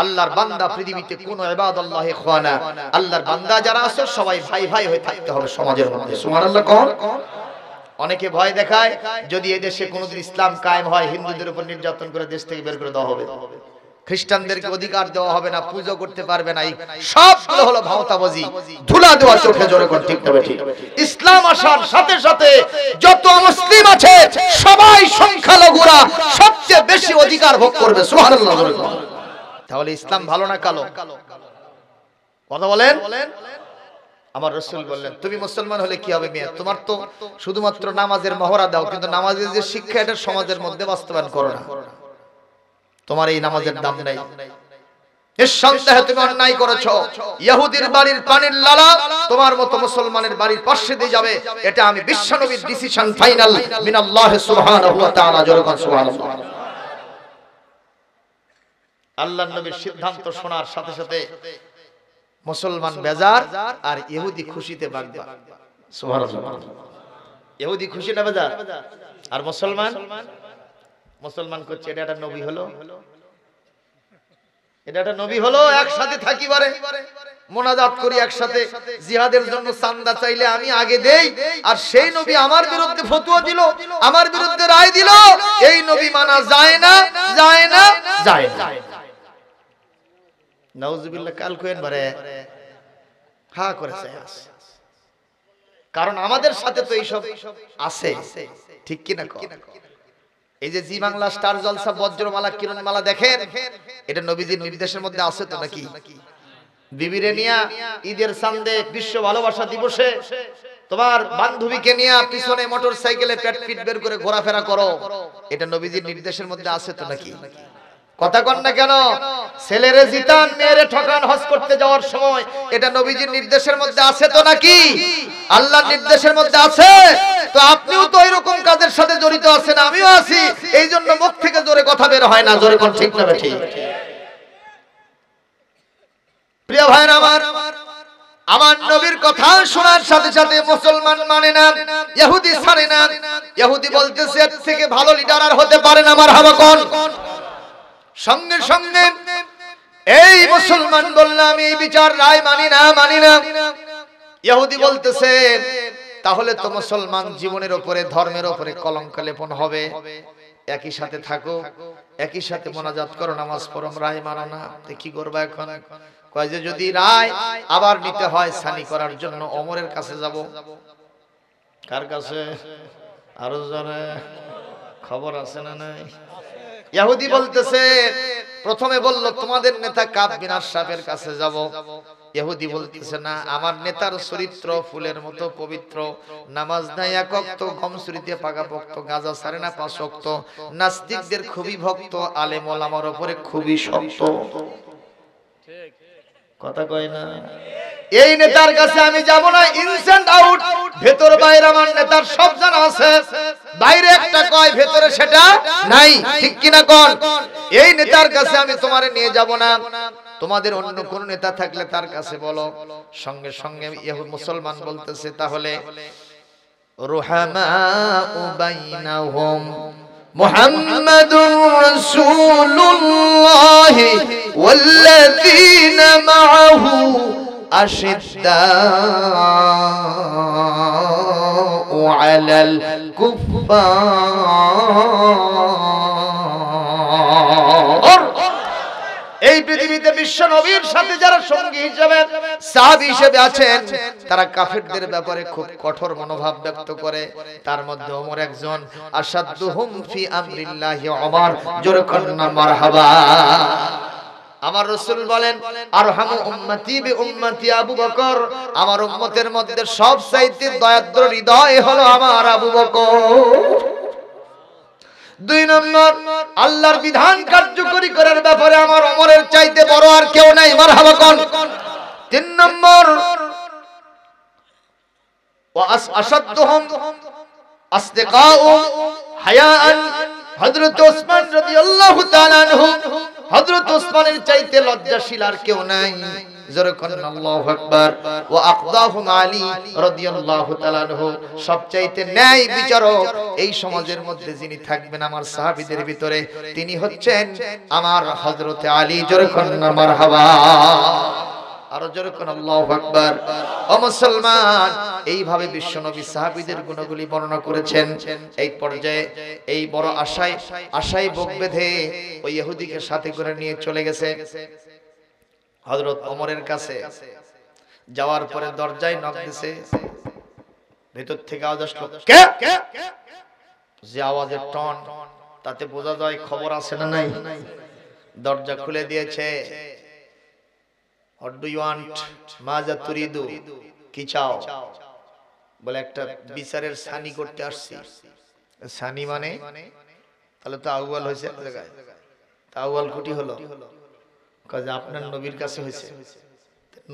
আল্লাহর বান্দা পৃথিবীতে কোন ইবাদাল্লাহি ইখওয়ানা, আল্লাহর বান্দা যারা আছে সবাই ভাই ভাই হয়ে থাকতে হবে সমাজের মধ্যে। সুবহানাল্লাহ। কোন অনেকে ভয় দেখায় যদি এই দেশে কোনোদিন ইসলাম কায়েম হয়, হিন্দুদের উপর নির্যাতন করে দেশ থেকে বের করে দেওয়া হবে। খ্রিস্টানদেরকে অধিকার দেওয়া হবে না, পূজা করতে পারবে না, সবগুলো হলো ভাওতাবাজি, ধুলা দেওয়া চোখে, জোরে কোন ঠিক তবে ঠিক। ইসলাম আসার সাথে সাথে যত মুসলিম আছে সবাই সংখ্যালঘুরা সবচেয়ে বেশি অধিকার ভোগ করবে, সুবহানাল্লাহ। তাহলে ইসলাম ভালো না কালো? কথা বলেন। আমার রাসূল বললেন, তুমি মুসলমান হলে কি হবে মিয়া, তোমার তো শুধুমাত্র নামাজের মহরা দাও, কিন্তু নামাজের যে শিক্ষা এটা সমাজের মধ্যে বাস্তবায়ন করো না, তোমার এই নামাজের দাম নাই। নিঃসন্দেহে তুমি অন্যায় করেছো। ইহুদির বাড়ির পানির লালা তোমার মতো মুসলমানের বাড়ির পাশে দিয়ে যাবে, এটা আমি বিশ্বনবীর ডিসিশন ফাইনাল মিনাল্লাহ সুবহানাহু ওয়া তাআলা, জোরে কোন সুবহানাল্লাহ। আল্লাহর নবীর সিদ্ধান্ত শোনার সাথে সাথে মুসলমান বেজার আর ইহুদি খুশিতে বাগদা, সুবহানাল্লাহ। ইহুদি খুশি না বেজার, আর মুসলমান করছে এটা একটা নবী হলো, এটা একটা নবী হলো, একসাথে থাকি বারে মোনাজাত করি একসাথে, জিহাদের জন্য চাঁদা চাইলে আমি আগে দেই, আর সেই নবী আমার বিরুদ্ধে ফতোয়া দিল, আমার বিরুদ্ধে রায় দিল, এই নবী মানা যায় না, যায় না, যায় না। নাউজুবিল্লাহ। কাল কোয়েন বারে হা করেছে, কারণ আমাদের সাথে তো এইসব আছে, ঠিক কি না? এই যে জি বাংলা স্টার জলসা বজ্রমালা কিরণমালা দেখেন, এটা নবীজির নির্দেশের মধ্যে আছে তো নাকি? বিবিরে নিয়া ঈদের চাঁদে বিশ্ব ভালোবাসা দিবসে তোমার বান্ধবীকে নিয়ে পিছনে মোটর সাইকেলে পেট পিট বের করে ঘোরাফেরা করো, এটা নবীজির নির্দেশের মধ্যে আছে তো নাকি? কথা কন না কেন? ছেলেরে জিতান, মেয়েরে ঠকান হজ করতে যাওয়ার সময়, এটা নবীজির নির্দেশের মধ্যে আছে তো নাকি? আল্লাহর নির্দেশের মধ্যে আছে। তো আপনিও তো এরকম কাজের সাথে জড়িত আছেন, আমিও আছি, এই জন্য মুখ থেকে জোরে কথা বের হয় না, জোরে কোন ঠিক না ঠিক? প্রিয় ভাইরা আমার নবীর কথা শোনার সাথে সাথে মুসলমান মানে না, ইহুদি ছাড়ে না। ইহুদি বলতেছে এর থেকে ভালো লিডার আর হতে পারে না, মারহাবা কোন। সঙ্গে সঙ্গে এই মুসলমান বলল আমি এই বিচার রায় মানি না। ইহুদি বলতেছে তাহলে তো মুসলমান জীবনের উপরে, ধর্মের উপরে কলঙ্ক লেপন হবে। একই সাথে থাকো, একই সাথে মোনাজাত করো, নামাজ পড়ো, রায় মানো না, কি করবা এখন? কয় যে যদি রায় আবার নিতে হয় সানি করার জন্য ওমরের কাছে যাব। কার কাছে? আরো জনে খবর আছে না নাই? ইহুদি বলতেছে, প্রথমে বলল তোমাদের নেতা কাব বিন আশরাফের কাছে যাব। ইহুদি বলতেছে না, আমার নেতার চরিত্র ফুলের মতো পবিত্র, নামাজ নাই এক ওয়াক্ত, গমছুরিতে পাকাপোক্ত, গাঁজা ছাড়ে না 5 ওয়াক্ত, নাস্তিকদের খুবই ভক্ত, আলেম ওলামার উপরে খুবই শক্ত। ঠিক কথা কয় না? এই নেতার কাছে আমি যাব না, ইনসেন্ট আউট, ভেতর বাইরে আমার নেতার সব জানা আছে, বাইরে একটা কয় ভেতরে সেটা নাই, ঠিক কি না কোন? এই নেতার কাছে আমি তোমারে নিয়ে যাব না, তোমাদের অন্য কোন নেতা থাকলে তার কাছে বলো। সঙ্গে সঙ্গে ইহুদি মুসলমান বলতেছে তাহলে রুহামাউ বাইনাহুম মুহাম্মাদুর রাসূলুল্লাহ ওয়াল্লাযীনা মাআহু আশিদ্দাউ আলাল কুফফার। এই পৃথিবীতে বিশ্ব নবীর সাথে যারা সঙ্গী হিসেবে, সাহাবী হিসেবে আছেন, তারা কাফেরদের ব্যাপারে খুব কঠোর মনোভাব ব্যক্ত করে। তার মধ্যে ওমর একজন। আসাদুহুম ফি আমরিল্লাহি ওমর, জোরে কন্না মারহাবা। আমার রাসূল বলেন আরহামু উম্মতি বি উম্মতি আবু বকর, আমার উম্মতের মধ্যে সবচাইতে দয়াদ্র হৃদয় হলো আমার আবু বকর। 2 নম্বর, আল্লাহর বিধান কার্যকরী করার ব্যাপারে আমার ওমরের চাইতে বড় আর কেউ নাই, মারহাবা কোন। 3 নম্বর, ওয়া আসাদুহুম আসদিকাউ হায়াআন, হযরত ওসমান রাদিয়াল্লাহু তাআলা আনহু, হযরত ওসমানের চাইতে লজ্জাশীল আর কেউ নাই, জোরে করেন আল্লাহু আকবার। ওয়া আকদাহুম আলী রাদিয়াল্লাহু তাআলা আনহু, সবচাইতে ন্যায় বিচারক এই সমাজের মধ্যে যিনি থাকবেন আমার সাহাবীদের ভিতরে, তিনি হচ্ছেন আমার হযরতে আলী, জোরে করেন মারহাবা। আরো জোরে কোন আল্লাহু আকবার। ও মুসলমান, এইভাবে বিশ্বনবী সাহাবীদের গুণগুলি বর্ণনা করেছেন। এই পর্যায়ে এই বড় আশায় বুক বেঁধে ওই ইহুদিকে সাথে করে নিয়ে চলে গেছে হযরত ওমরের কাছে। যাওয়ার পরে দরজায় নক দিছে, ভেতর থেকে আওয়াজ আসলো, কে? যে আওয়াজের টন তাতে বোঝা যায় খবর আছে না নাই। দরজা খুলে দিয়েছে। What do you want? মাজা তুরিদু, কি চাও? বলে একটা বিচারের সানি করতে আসছি। সানি মানে তাহলে তো আউয়াল হয়েছে এক জায়গায়, তা আউয়াল কুটি হলো কাজে আপনার নবীর কাছে হয়েছে।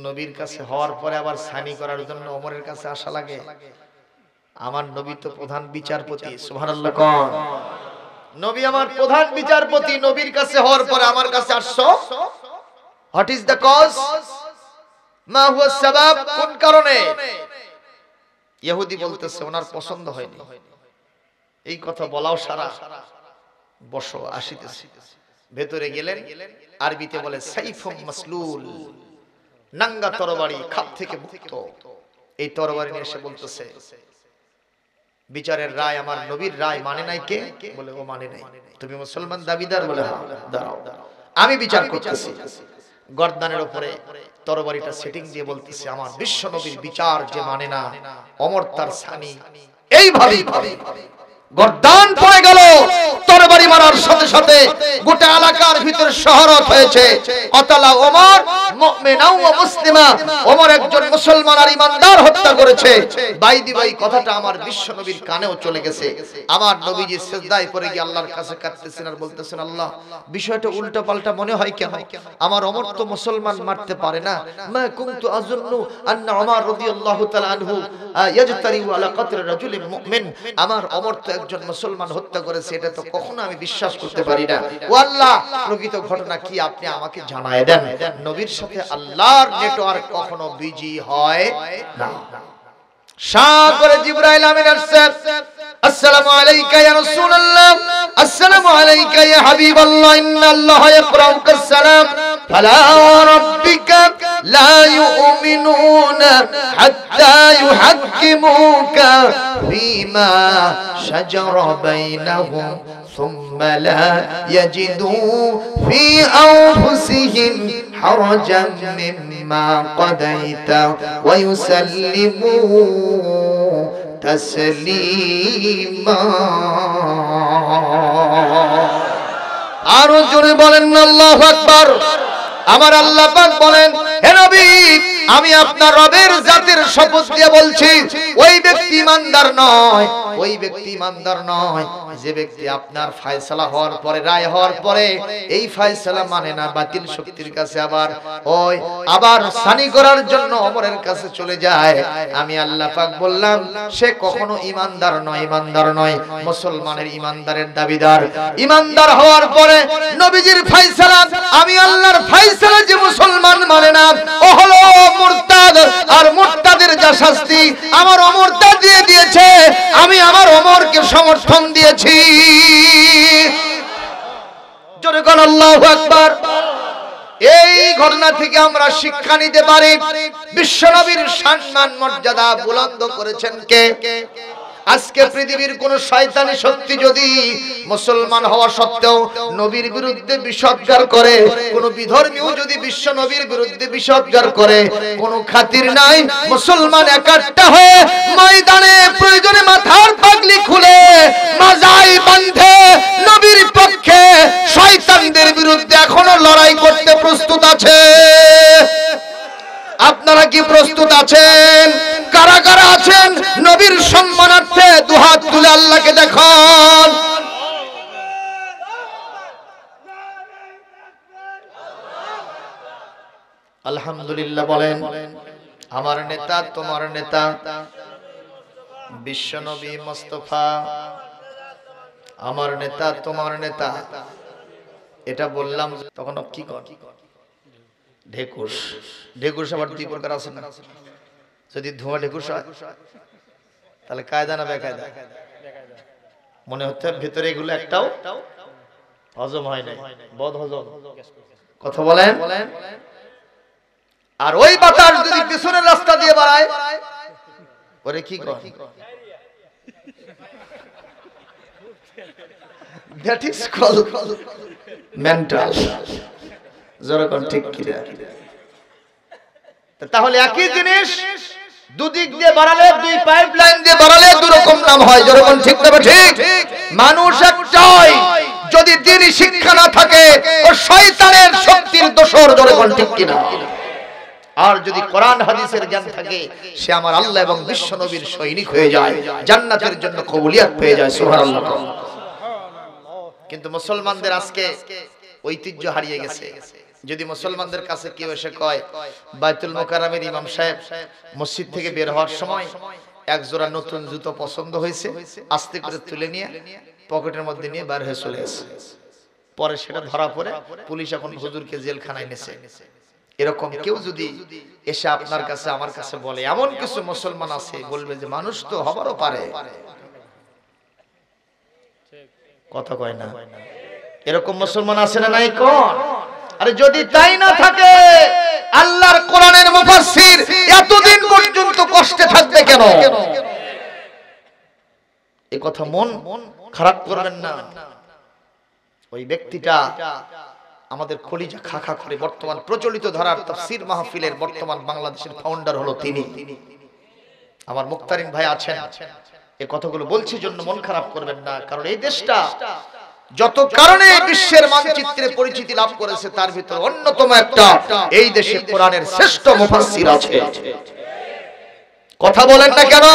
নবীর কাছে হওয়ার পরে আবার সানি করার জন্য ওমরের কাছে আসা লাগে। আমার নবী তো প্রধান বিচারপতি, সুবহানাল্লাহ কোন। নবী আমার প্রধান বিচারপতি, নবীর কাছে হওয়ার পরে আমার কাছে আসছো। What is the cause? মা হুয়া সাবাব, কোন কারণে? ইহুদি বলতেছে ওনার পছন্দ হয়নি। এই কথা বলাও সারা, বসো আসিতেছি। ভেতরে গেলেন, আরবিতে বলে সাইফুম মাসলুল, নাঙ্গা তরবারি, খাপ থেকে মুক্ত। এই তরবারি নিয়ে এসে বলতেছে বিচারের রায় আমার নবীর রায় মানে নাই কে? বলে ও মানে নাই। তুমি মুসলমান দাবিদার? বলে হ্যাঁ। দাঁড়াও, আমি বিচার করতেছি। গর্দানের উপরে তরবারিটা সেটিং দিয়ে বলতেছে আমার বিশ্ব নবীর বিচার যে মানে না, ওমর তার সানি। এইভাবেই গর্দান পড়ে গেল। তরবারি মারার সাথে সাথে গোটা এলাকার ভিতরে শহরত হয়েছে। কতালা ওমর মুমিনাও ওয়া মুসলিমা, ওমর একজন মুসলমান আর ঈমানদার হত্যা করেছে। বাইদি ভাই কথাটা আমার বিশ্ব নবীর কানেও চলে গেছে। আমার নবীজি সিজদায় পড়ে গিয়ে আল্লাহর কাছে কাঁদতেছেন আর বলতেছেন, আল্লাহ বিষয়টা উল্টা পাল্টা মনে হয় কেন? আমার ওমর তো মুসলমান মারতে পারে না। মা কুনতু আযুন্নু আন্না ওমর রাদিয়াল্লাহু তাআলা আনহু ইয়াজতারিউ আলা কতল রাজুলিন মুমিন, আমার ওমর তো একজন মুসলমান হত্যা করেছে, এটা তো কখনো আমি বিশ্বাস করতে পারি না। ও আল্লাহ, প্রকৃত ঘটনা কি আপনি আমাকে জানায় দেন। নবীর সাথে আল্লাহর নেটওয়ার্ক কখনো বিজি হয় না। শাহ করে জিবরাইল আমিন আসছেন, আসসালামু আলাইকা ইয়া রাসূলুল্লাহ, আসসালামু আলাইকা ইয়া হাবিবাল্লাহ, ইন্নাল্লাহা ইয়াকরাউকাস সালাম, ফালা রাব্বিকা লা ইউমিনুনা হাত্তা ইউহাক্কিমুকা ফীমা শাজারা বাইনাহুম সুম্মা লা ইয়াজিদু ফী আনফুসিহিম হারাজান মিম্মা কাদাইতা ওয়া ইউসাল্লিমু তাসলিমা। আরো জোরে বলেন আল্লাহু আকবার। আমার আল্লাহ পাক বলেন, হে নবী, আমি আপনার রবের জাতের শপথ দিয়ে বলছি, ওই ব্যক্তি ইমানদার নয়, ওই ব্যক্তি ইমানদার নয় যে ব্যক্তি আপনার ফয়সালা হওয়ার পরে, রায় হওয়ার পরে এই ফয়সালা মানে না, বাতিল শক্তির কাছে আবার সানি করার জন্য ওমরের কাছে চলে যায়। আমি আল্লাহ পাক বললাম সে কখনো ইমানদার নয়, ইমানদার নয়। মুসলমানের ইমানদারের দাবিদার। ইমানদার হওয়ার পরে নবীজির ফয়সালা, আমি আল্লাহর ফয়সালা যে মুসলমান মানে না ও হলো মুরতাদ, আর মুরতাদের যা শাস্তি আমার ওমর তা দিয়ে দিয়েছে। আমি আমার ওমরকে সমর্থন দিয়েছি। জোরে বলেন আল্লাহু আকবার। এই ঘটনা থেকে আমরা শিক্ষা নিতে পারি বিশ্বনবীর সম্মান মর্যাদা বুলন্দ করেছেন কে? আজকে পৃথিবীর কোন শয়তানি শক্তি যদি মুসলমান হওয়া সত্ত্বেও নবীর বিরুদ্ধে বিষোদ্গার করে, কোন বিধর্মীও যদি বিশ্ব নবীর বিরুদ্ধে বিষোদ্গার করে, কোন খাতির নাই। মুসলমান একাট্টা হয়ে ময়দানে প্রয়োজনে মাথার পাগড়ি খুলে মাজায় বাঁধে নবীর পক্ষে শয়তানদের বিরুদ্ধে এখনো লড়াই করতে প্রস্তুত আছে। আপনারা কি প্রস্তুত আছেন? কারা কারা আছেন নবীর সম্মানার্থে দুহাত তুলে আল্লাহকে দেখান। আলহামদুলিল্লাহ বলেন। আমার নেতা তোমার নেতা বিশ্বনবী মুস্তাফা, আমার নেতা তোমার নেতা। এটা বললাম তখন কি কর ঢেকুস, ঢেকুস আবার দুই প্রকার আছে না? যদি ধোঁয়া ঢেকুস হয় তাহলে কায়দা না বেকায়দা? মনে হচ্ছে ভেতরে এগুলো একটাও হজম হয় নাই, বদ হজম। কথা বলেন। আর ওই বাতাস যদি পিছনের রাস্তা দিয়ে বাড়ায় ওরে কি কয় that is called mental যেরকম ঠিক কি তাহলে একই জিনিস দুদিক দিয়ে বাড়ালে দুই পাইপলাইন দিয়ে বাড়ালে দুই রকম নাম হয় যেরকম ঠিক তবে ঠিক মানুষ একটাই যদি দ্বীনি শিক্ষা না থাকে ও শয়তানের শক্তির দোসর যেরকম ঠিক কিনা আর যদি কোরআন হাদিসের জ্ঞান থাকে সে আমার আল্লাহ এবং বিশ্ব নবীর সৈনিক হয়ে যায় জান্নাতের জন্য কবুলিয়ত পেয়ে যায় সুবহানাল্লাহ কিন্তু মুসলমানদের আজকে ঐতিহ্য হারিয়ে গেছে যদি মুসলমানদের কাছে কেউ এসে কয় বাইতুল মুকাররমের ইমাম সাহেব মসজিদ থেকে বের হওয়ার সময় এক জোড়া নতুন জুতো পছন্দ হয়েছে আস্তে করে তুলে নিয়ে পকেটের মধ্যে নিয়ে বের হয়ে চলে আসে পরে সেটা ধরা পড়ে পুলিশ এখন হুজুরকে জেলখানায় নেছে এরকম কেউ যদি এসে আপনার কাছে আমার কাছে বলে এমন কিছু মুসলমান আছে বলবে যে মানুষ তো হবারও পারে কথা কয় না এরকম মুসলমান আছে না নাই কোন আরে যদি তাই না থাকে আল্লাহর কোরআনের মুফাসসির এতদিন পর্যন্ত কষ্টে থাকবে কেন এই কথা মন খারাপ করবেন না ওই ব্যক্তিটা আমাদের কলিজা খাখা করে বর্তমান প্রচলিত ধারার তাফসীর মাহফিলের বর্তমান বাংলাদেশের ফাউন্ডার হলো তিনি আমার মুক্তারিন ভাই আছেন এই কথাগুলো বলছি জন্য মন খারাপ করবেন না কারণ এই দেশটা যত কারণে বিশ্বের মানচিত্রে পরিচিতি লাভ করেছে তার ভিতর অন্যতম একটা এই দেশে কোরআনের শ্রেষ্ঠ মুফাসসির আছে কথা বলেন না কেন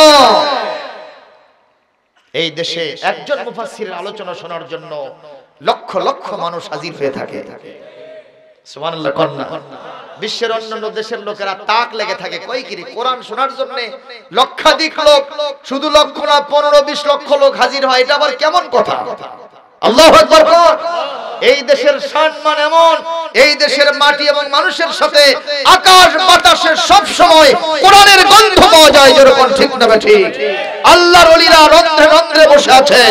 এই দেশে একজন মুফাসসিরের আলোচনা শোনার জন্য লক্ষ লক্ষ মানুষ হাজির হয়ে থাকে সুবহানাল্লাহ কন্না বিশ্বের অন্যান্য দেশের লোকেরা তাক লেগে থাকে কই কি কোরআন শোনার জন্য লক্ষাধিক লোক শুধু লক্ষ না 15-20 লক্ষ লোক হাজির হয় এটা আবার কেমন কথা আল্লাহু আকবার এই দেশের সম্মান এমন এই দেশের মাটি এবং মানুষের সাথে আকাশ বাতাসে সব সময় কোরআনের গন্ধ পাওয়া যায় যেরকম ঠিক না ঠিক আল্লাহর ওলিরা রন্ধ্রে রন্ধ্রে বসে আছে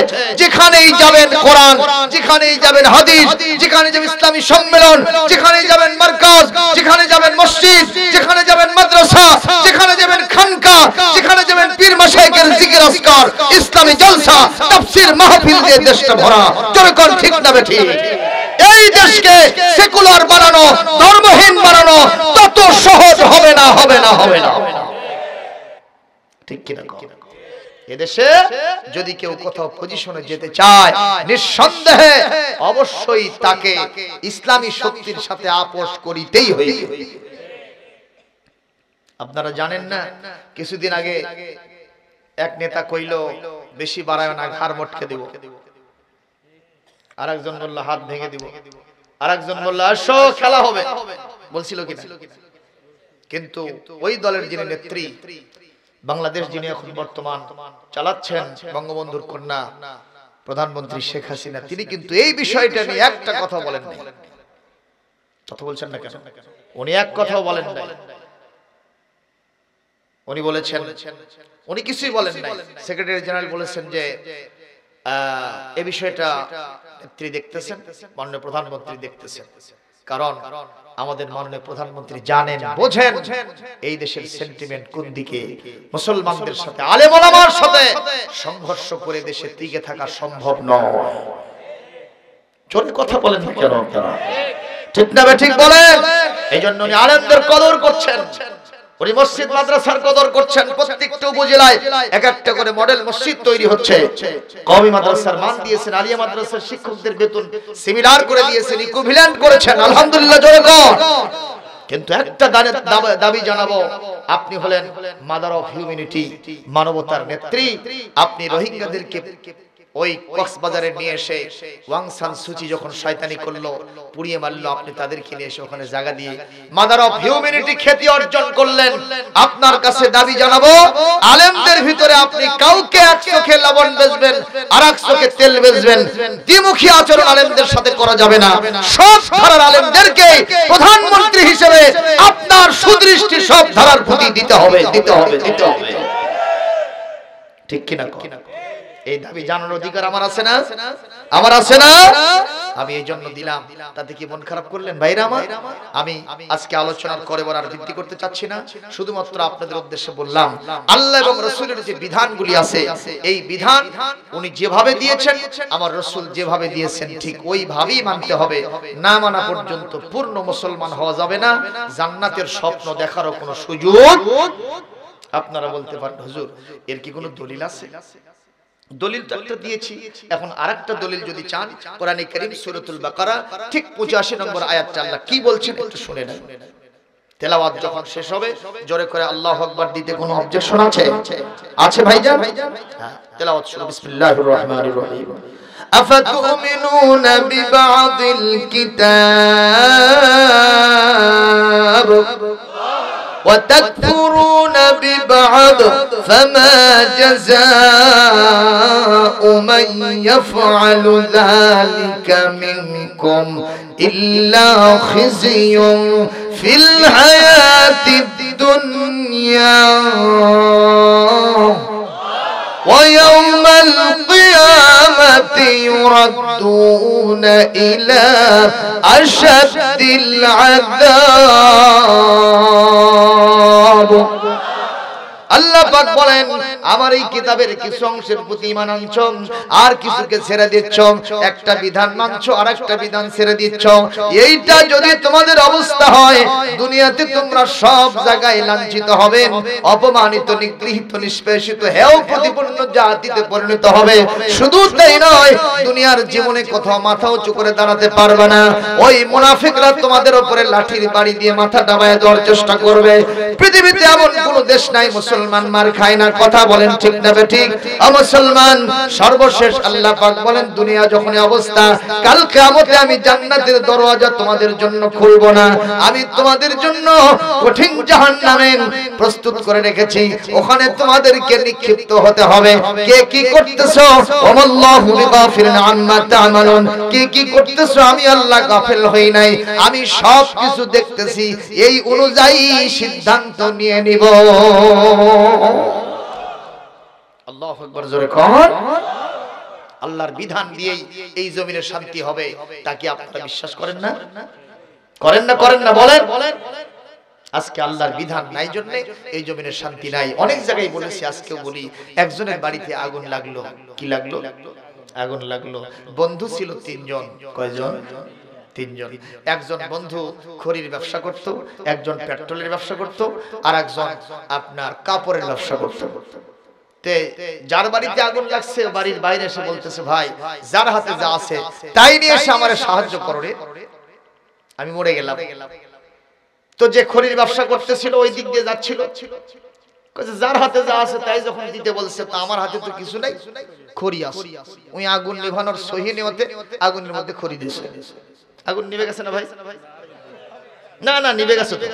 যেখানেই যাবেন কোরআন যেখানেই যাবেন হাদিস যেখানে যাবেন ইসলামী সম্মেলন যেখানে যাবেন মারকাজ যেখানে যাবেন মসজিদ যেখানে যাবেন মাদ্রাসা যেখানে যাবেন খানকা যেখানে যাবেন পীর মাশায়েখের জিকির আজকার ইসলামী জলসা তাফসীর মাহফিল দিয়ে দেশটা ভরা যেরকম ঠিক না ঠিক এই দেশকে সেকুলার বানানো ধর্মহীন বানানো তত সহজ হবে না হবে না হবে না ঠিক কি না এদেশে যদি কেউ কোথাও পজিশনে যেতে চায় নিঃসন্দেহে অবশ্যই তাকে ইসলামী শক্তির সাথে আপোষ করিতেই হইবে আপনারা জানেন না কিছুদিন আগে এক নেতা কইল বেশি বাড়ায় না ঘাড় মটকে দেব আরেকজন বলল হাত ভেঙে দিব আরেকজন বলল আসো খেলা হবে বলছিল কিনা কিন্তু ওই দলের যিনি নেত্রী বাংলাদেশ যিনি এখন বর্তমান চালাচ্ছেন বঙ্গবন্ধুর কন্যা প্রধানমন্ত্রী শেখ হাসিনা তিনি কিন্তু এই বিষয়টা নিয়ে একটা কথা বলেন নাই কথা বলছেন না কেন উনি এক কথাও বলেন নাই উনি বলেছেন উনি কিছুই বলেন নাই সেক্রেটারি জেনারেল বলেছেন যে এই বিষয়টা নেত্রী দেখতেছেন মাননীয় প্রধানমন্ত্রী দেখতেছেন কারণ আমাদের মাননীয় প্রধানমন্ত্রী জানেন বোঝেন এই দেশের সেন্টিমেন্ট কোন দিকে মুসলমানদের সাথে আলেম ওলামার সাথে সংঘর্ষ করে দেশে টিকে থাকা সম্ভব নয় জোরে কথা বলেন না কেন আপনারা ঠিক না ঠিক বলেন এইজন্য উনি আলেমদের কদর করছেন উনি মসজিদ মাদ্রাসার কদর করছেন প্রত্যেকটা উপজেলায় এক একটা করে মডেল মসজিদ তৈরি হচ্ছে কওমি মাদ্রাসার মান দিয়েছেন আলিয়া মাদ্রাসার শিক্ষকদের বেতন সিমিলার করে দিয়েছেন ইকুইভ্যালেন্ট করেছেন আলহামদুলিল্লাহ জোরে কর কিন্তু একটা দাবি জানাবো আপনি হলেন মাদার অফ হিউম্যানিটি মানবতার নেত্রী আপনি রোহিঙ্গাদেরকে ওই কক্সবাজারে নিয়ে এসে ওয়াং সান সুচি যখন শয়তানি করলো পুড়িয়ে মারলো আপনি তাদেরকে নিয়ে এসে ওখানে জায়গা দিয়ে মাদার অফ হিউম্যানিটি খ্যাতি অর্জন করলেন আপনার কাছে দাবি জানাবো আলেমদের ভিতরে আপনি কাউকে এক চোখে লবণ বেচবেন আর এক চোখে তেল বেচবেন দ্বিমুখী আচরণ আলেমদের সাথে করা যাবে না সব ধারার আলেমদেরকে প্রধানমন্ত্রী হিসেবে আপনার সুদৃষ্টি সব ধারার প্রতি দিতে হবে দিতে হবে দিতে হবে ঠিক কি না এই দাবি জানার অধিকার আমার আছে না? আমার আছে না? আমি এই জন্য দিলাম। তাতে কি মন খারাপ করলেন ভাইরা আমার? আমি আজকে আলোচনার করে বলার ভিত্তি করতে চাচ্ছি না, শুধুমাত্র আপনাদের উদ্দেশ্যে বললাম আল্লাহ এবং রাসূলের যে বিধানগুলি আছে, এই বিধান উনি যেভাবে দিয়েছেন, আমার রাসূল যেভাবে দিয়েছেন, ঠিক ওইভাবেই মানতে হবে। না মানা পর্যন্ত পূর্ণ মুসলমান হওয়া যাবে না। জান্নাতের স্বপ্ন দেখারও কোনো সুযোগ। আপনারা বলতে পারেন হুজুর এর কি কোনো দলিল আছে? দলিল তো একটা দিয়েছি, এখন আরেকটা দলিল যদি চান, কোরআনে কারীম সূরাতুল বাকারা ঠিক 85 নম্বর আয়াতটা আল্লাহ কি বলছেন একটু শুনে নেন। তেলাওয়াত যখন শেষ হবে জোরে করে আল্লাহু আকবার দিতে কোনো অবজেকশন আছে? আছে ভাইজান? হ্যাঁ, তেলাওয়াত শুরু। বিসমিল্লাহির রহমানির রহিম। আফাতুমিনুনা বিবাদিল কিতাব وتكفرون ببعض فما جزاء من يفعل ذلك منكم إلا خزي في الحياة الدنيا ويوم القيامة يردون إلى أشد العذاب। আল্লাহ পাক বলেন আমার এই কিতাবের কিছু অংশের প্রতি ঈমান আনছো আর কিছুকে ছেড়ে দিচ্ছ, একটা বিধান মানছো আর একটা বিধান ছেড়ে দিচ্ছ। এইটা যদি তোমাদের অবস্থা হয়, দুনিয়াতে তোমরা সব জায়গায় লাঞ্ছিত হবে, অপমানিত, নিগৃহীত, নিষ্পেষিত, হেয় প্রতিপন্ন জাতিতে পরিণত হবে। শুধু তাই নয়, দুনিয়ার জীবনে কোথাও মাথা উঁচু করে দাঁড়াতে পারবে না। ওই মুনাফিকরা তোমাদের উপরে লাঠির বাড়ি দিয়ে মাথা ডাবায় দেওয়ার চেষ্টা করবে। পৃথিবীতে এমন কোন দেশ নাই মুসলমান মার খায় না। কথা বলেন ঠিক না ঠিক? মুসলমান সর্বশেষ আল্লাহ পাক বলেন দুনিয়া যখন অবস্থা, কাল কিয়ামতে আমি জান্নাতের দরওয়াজা তোমাদের জন্য খুলব না, আমি তোমাদের জন্য কঠিন জাহান্নামের প্রস্তুত করে রেখেছি, ওখানে তোমাদেরকে নিক্ষিপ্ত হতে হবে। কে কি করতেছো? ওয়াল্লাহু বিগাফিরিন আম্মা তা'মালুন। কে কি করতেছো আমি আল্লাহ গাফিল হই নাই, আমি সব কিছু দেখতেছি, এই অনুযায়ী সিদ্ধান্ত নিয়ে নিব। আল্লাহু আকবার, জোরে কর। আল্লাহর বিধান দিয়েই এই জমিনে শান্তি হবে, তা কি আপনারা বিশ্বাস করেন না? করেন না? করেন না? বলেন। আজকে আল্লাহর বিধান নাই জন্য এই জমিনে শান্তি নাই। অনেক জায়গায় বলেছি, আজকেও বলি, একজনের বাড়িতে আগুন লাগলো। কি লাগলো? আগুন লাগলো। বন্ধু ছিল তিনজন। কয়জন? তিনজন। একজন বন্ধু খড়ির ব্যবসা করত, একজন পেট্রোলের ব্যবসা করত, আর একজন আপনার কাপড়ের ব্যবসা করত। যার বাড়িতে আগুন লাগছে বাড়ির বাইরে এসে বলতেছে, ভাই যার হাতে যা আছে তাই নিয়ে এসে আমারে সাহায্য করো রে, আমি মরে গেলাম। তো যে খড়ির ব্যবসা করতেছিল ওই দিক দিয়ে যাচ্ছিল, যার হাতে যা আছে তাই যখন দিতে বলছে, তা আমার হাতে তো কিছু নাই, খড়ি আছে। ওই আগুন নিভানোর সহি নিয়তে আগুনের মধ্যে খড়ি দিয়েছে। আগুন নিভে গেছে না ভাই? না না, নিভে গেছে তো।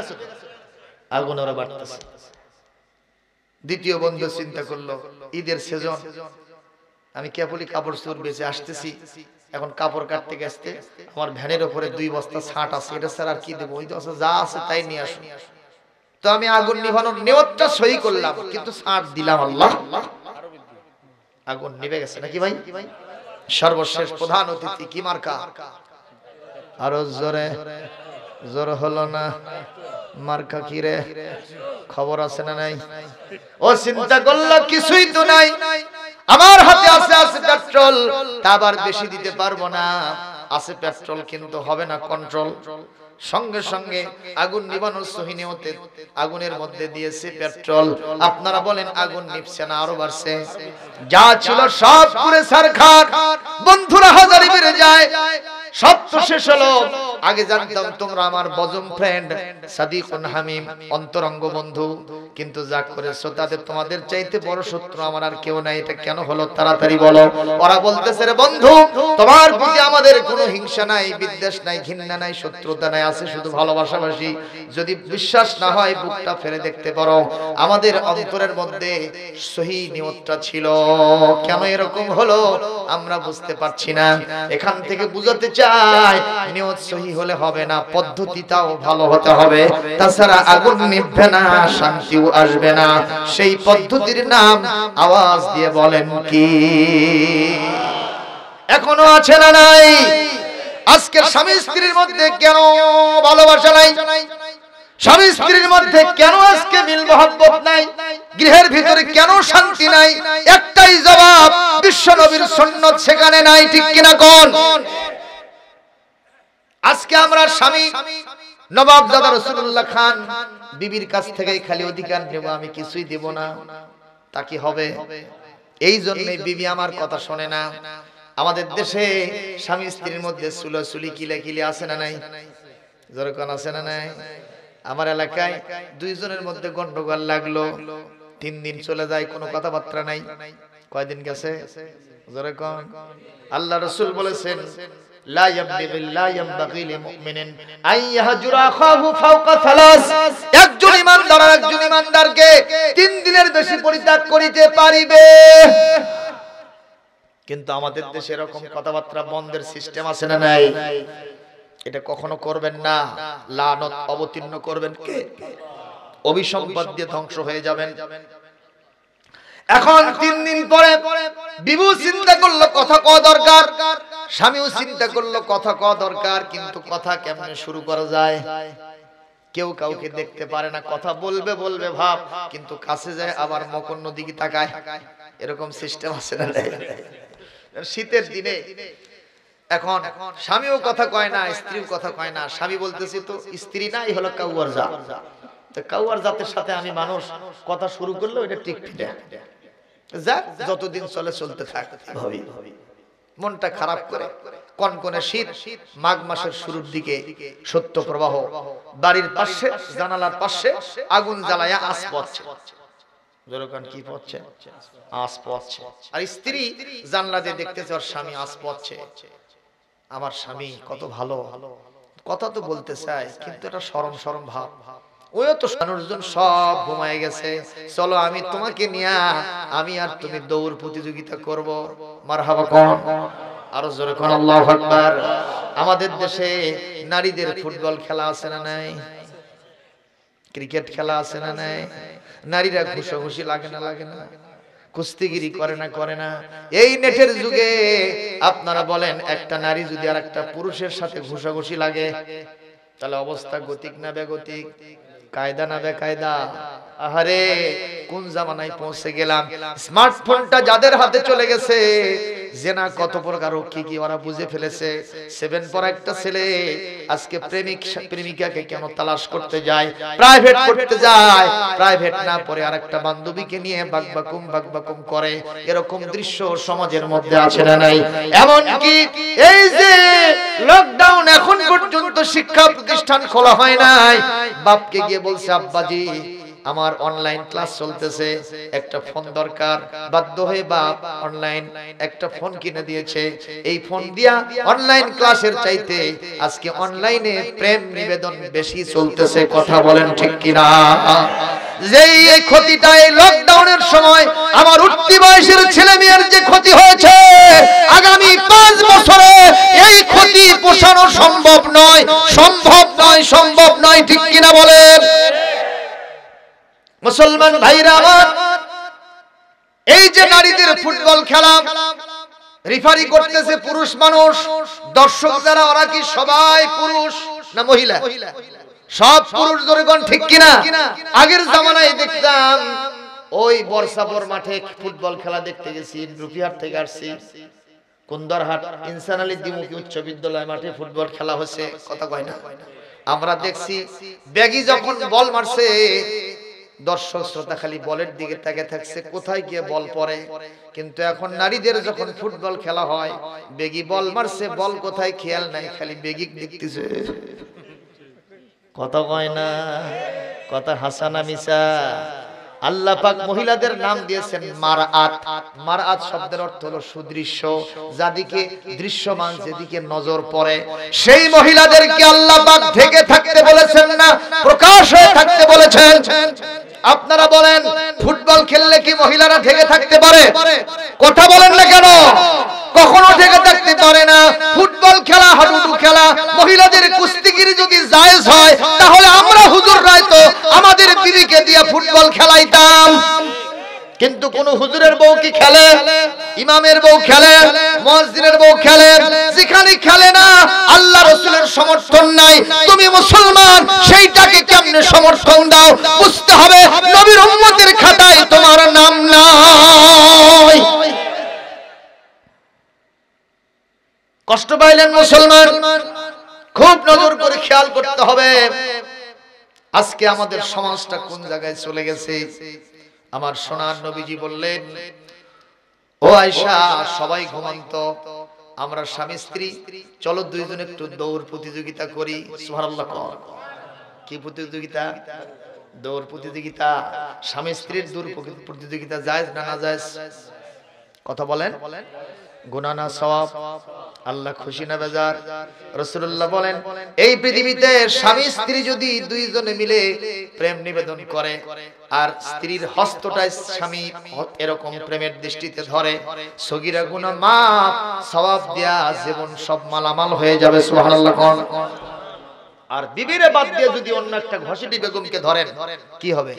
আগুন ওরা বাড়তেছে। দ্বিতীয় বন্ধু চিন্তা করলো, ঈদের সিজন, আমি কেবলই কাপড় চোপড় বেঁচে আসতেছি, এখন কাপড় কাটতে গেছে, আমার ভ্যানের উপরে 2 বস্তা ছাট আছে, এটা স্যার আর কি দেবো, ওই তো যা আছে তাই নিয়ে আসুন। তো আমি আগুন নিভানোর নিয়তটা সহি করলাম, কিন্তু ছাট দিলাম আল্লাহ, আগুন নিভে গেছে নাকি ভাই? সর্বশেষ প্রধান অতিথি কি মার্কা? আরো জোরে, জোর হলো না। মার্কা কি রে? খবর আছে না নাই? ও চিন্তা করলো কিছুই তো নাই, আমার হাতে আছে পেট্রোল, তা আবার বেশি দিতে পারবো না, আছে পেট্রোল কিন্তু হবে না কন্ট্রোল। সঙ্গে সঙ্গে আগুন নিভানোর সহি নিয়তে আগুনের মধ্যে দিয়েছে পেট্রোল। আপনারা বলেন আগুন নিভছে না আরো বাড়ছে? যা ছিল সব পুরে ছারখার। বন্ধুরা হাজারি বেড়ে যায়, সব তো শেষ হলো। আগে জানতাম তোমরা আমার বজম ফ্রেন্ড, সাদিকুন হামিম, অন্তরঙ্গ বন্ধু, কিন্তু যা করেছো তাতে তোমাদের চাইতে বড় শত্রু আমার আর কেউ নাই। এটা কেন হলো তাড়াতাড়ি বলো। ওরা বলতেছে, রে বন্ধু তোমার প্রতি আমাদের কোনো হিংসা নাই, বিদ্বেষ নাই, ঘৃণা নাই, শত্রুতা নাই, আছে শুধু ভালোবাসাবাসি। যদি বিশ্বাস না হয় বুকটা ফেলে দেখতে পারো, আমাদের অন্তরের মধ্যে সহি নিয়তটা ছিল। কেন এরকম হলো আমরা বুঝতে পারছি না। এখান থেকে বুঝাতে চাই নিয়ত সহি হলে হবে না, পদ্ধতিটাও ভালো হতে হবে, তাছাড়া আগুন নিভবে না, শান্তিও আসবে না। সেই পদ্ধতির নাম আওয়াজ দিয়ে বলেন কি? এখনো আছে না নাই? আজকে স্বামী স্ত্রীর মধ্যে কেন ভালোবাসা নাই? স্বামী স্ত্রীর মধ্যে কেন আজকে মিল মহব্বত নাই? গৃহের ভিতরে কেন শান্তি নাই? একটাই জবাব, বিশ্ব নবীর সুন্নাত সেখানে নাই, ঠিক কিনা কোন? আজকে আমরা স্বামী নবাবজাদা রাসূলুল্লাহ খান বিবির কাছ থেকে খালি অধিকার নেব, আমি কিছুই দেব না, তা কি হবে? এই জন্যই বিবি আমার কথা শোনে না। আমাদের দেশে স্বামী স্ত্রীর মধ্যে সুলাসুলি কিলাকিলি আছে না নাই? জোরে কোন আছে না নাই? আমার এলাকায় দুইজনের মধ্যে গন্ডগোল লাগলো, 3 দিন চলে যায়, কোনো কথাবার্তা নাই। কয়দিন গেছে? জোরে কোন। আল্লাহ রাসূল বলেছেন, লা ইয়ামবাগি লিমুমিনিন আন ইয়াহজুরা আখাহু ফাওকা সালাস। একজন ঈমানদার একজন ঈমানদারকে 3 দিনের বেশি পরিত্যাগ করিতে পারিবে। কিন্তু আমাদের দেশে এরকম কথাবার্তা বন্ধের সিস্টেম আছে না নাই? এটা কখনো করবেন না, লানত অবতীর্ণ করবেন কে? অভিসম্পাদ দিয়ে ধ্বংস হয়ে যাবেন। এখন 3 দিন পরে বিবু চিন্তা করলো কথা কওয়া দরকার, স্বামীও চিন্তা করলো কথা কওয়া দরকার, কিন্তু কথা কেমনে শুরু করা যায়? কেউ কাউকে দেখতে পারে না, কথা বলবে বলবে ভাব, কিন্তু কাছে যায় আবার মকন্ন দিকে তাকায়। এরকম সিস্টেম আছে না? শীতের দিনে এখন স্বামীও কথা কয় না, স্ত্রীও কথা কয় না। স্বামী বলতেছে তো স্ত্রী নাই, হলো কাউয়ার জাত। তো কাউয়ার জাতের সাথে আমি মানুষ কথা শুরু করলে ওইটা ঠিক ফিটে যাক, যতদিন চলে চলতে থাকে। মনটা খারাপ করে কনকনে শীত, মাঘ মাসের শুরুর দিকে সত্য প্রবাহ, বাড়ির পাশে জানালার পাশে আগুন জ্বালায়া আঁচ পড়ছে। জোরকান কি পড়ছে? আঁচ পড়ছে। আর স্ত্রী জানলা দিয়ে দেখতেছে ওর স্বামী আঁচ পড়ছে। আমার স্বামী কত ভালো, কথা তো বলতে চায়, কিন্তু এটা শরম শরম ভাব। ওইও তো মানুষজন সব ঘুমায় গেছে, চলো আমি তোমাকে নিয়ে আমি আর তুমি দৌড় প্রতিযোগিতা করব। মারহাবা কোন? আরো জোরে কোন আল্লাহু আকবার। আমাদের দেশে নারীদের ফুটবল খেলা আছে না নাই? ক্রিকেট খেলা আছে না নাই? নারীরা ঘুষাঘুষি লাগে না লাগে না? কুস্তিগিরি করে না করে না? এই নেটের যুগে আপনারা বলেন, একটা নারী যদি আর একটা পুরুষের সাথে ঘুষাঘুষি লাগে, তাহলে অবস্থা গতিক না বেগতিক? কায়দা না বেকায়দা? আহারে কোন জামানায় পৌঁছে গেলাম। স্মার্টফোনটা যাদের হাতে চলে গেছে, জেনা কত প্রকার কি কি ওরা বুঝে ফেলেছে। 7 পড়া একটা ছেলে আজকে প্রেমিকাকে কেন তালাশ করতে যায়, প্রাইভেট করতে যায়, প্রাইভেট না পড়ে আরেকটা বান্ধবীকে নিয়ে বাকবাকুম করে। এরকম দৃশ্য সমাজের মধ্যে আছে না নাই? এমন কি এই যে লকডাউন, এখন পর্যন্ত শিক্ষা প্রতিষ্ঠান খোলা হয় নাই, বাপকে গিয়ে বলছে, আব্বাজি আমার অনলাইন ক্লাস চলতেছে, একটা ফোন দরকার। বাধ্য হয়ে বাপ অনলাইন একটা ফোন কিনে দিয়েছে। এই ফোন দিয়া অনলাইন ক্লাসের চাইতে আজকে অনলাইনে প্রেম নিবেদন বেশি চলতেছে। কথা বলেন ঠিক কিনা? যেই এই ক্ষতিটা এই লকডাউনের সময় আমার উঠতি বয়সের ছেলে মেয়ের যে ক্ষতি হয়েছে, আগামী 5 বছরে এই ক্ষতি পোষানো সম্ভব নয়, সম্ভব নয়, সম্ভব নয়, ঠিক কিনা বলেন? মুসলমান ভাইরা আমার, এই যে নারীদের ফুটবল খেলা রেফারি করতেছে পুরুষ মানুষ, দর্শক যারা ওরা কি সবাই পুরুষ না মহিলা? সব পুরুষ জনগণ, ঠিক কিনা? আগের জামানায় দেখতাম ওই বর্ষাপুর মাঠে ফুটবল খেলা দেখতে গেছি, রুপিহাট থেকে আসছি, কুন্দরহাট ইনসান আলী দ্বিমুখী উচ্চ বিদ্যালয় মাঠে ফুটবল খেলা হচ্ছে। কথা কয় না? আমরা দেখছি ব্যাগি যখন বল মারছে, দর্শক শ্রোতা খালি বলের দিকে তাকিয়ে থাকছে, কোথায় গিয়ে বল পড়ে। কিন্তু এখন নারীদের যখন ফুটবল খেলা হয়, বেগি বল মারছে, বল কোথায় খেয়াল নাই, খালি বেগি দেখতেছে। কথা কয় না? কথা হাসানা মিসা? আল্লাহ পাক মহিলাদের নাম দিয়েছেন মারআত। মারআত শব্দের অর্থ হলো সুদৃশ্য, যাদিকে দৃশ্যমান, যেদিকে নজর পড়ে, সেই মহিলাদেরকে আল্লাহ পাক ঢেকে থাকতে বলেছেন না, প্রকাশ হয়ে থাকতে বলেছেন। আপনারা বলেন ফুটবল খেললে কি মহিলারা ঢেকে থাকতে পারে? কথা বলেন না কেন? কখনো থেকে থাকতে পারে না। ফুটবল খেলা, হাডুডু খেলা, মহিলাদের কুস্তিগিরি যদি জায়েজ হয়, তাহলে আমরা হুজুররাই তো আমাদের বিবিকে দিয়ে ফুটবল খেলাইতাম। কিন্তু কোন হুজুরের বউ কি খেলে? ইমামের বউ খেলে, মুয়াজ্জিনের বউ খেলে। যেখানে খেলে না, আল্লাহ রাসূলের সমর্থন নাই, তুমি মুসলমান সেইটাকে কেমনে সমর্থন দাও? বুঝতে হবে নবীর উম্মতের খাতায় তোমার নাম নাই। কষ্ট পাইলেন মুসলমান? খুব নজর করে খেয়াল করতে হবে আজকে আমাদের সমাজটা কোন জায়গায় চলে গেছে। আমার সোনার নবীজি বললেন, ও আয়েশা, সবাই ঘুমন্ত, আমরা স্বামী স্ত্রী, চলো দুইজন একটু দৌড় প্রতিযোগিতা করি। সুবহানাল্লাহ। কি প্রতিযোগিতা? দৌড় প্রতিযোগিতা। স্বামী স্ত্রীর দৌড় প্রতিযোগিতা জায়েজ না না জায়েজ? কথা বলেন। গুনাহ না সওয়াব? আল্লাহ খুশি না বেজার? রাসূলুল্লাহ বলেন, এই পৃথিবীতে স্বামী স্ত্রী যদি দুইজনে মিলে প্রেম নিবেদন করে আর স্ত্রীর হস্তটা স্বামী এরকম প্রেমের দৃষ্টিতে ধরে, সগীরা গুনাহ মাফ, সওয়াব দেয়া জীবন সব মালামাল হয়ে যাবে। সুবহানাল্লাহ। আর বিবিরে বাদ দিয়ে যদি অন্য একটা ঘষিটি বেগমকে ধরেন, কি হবে?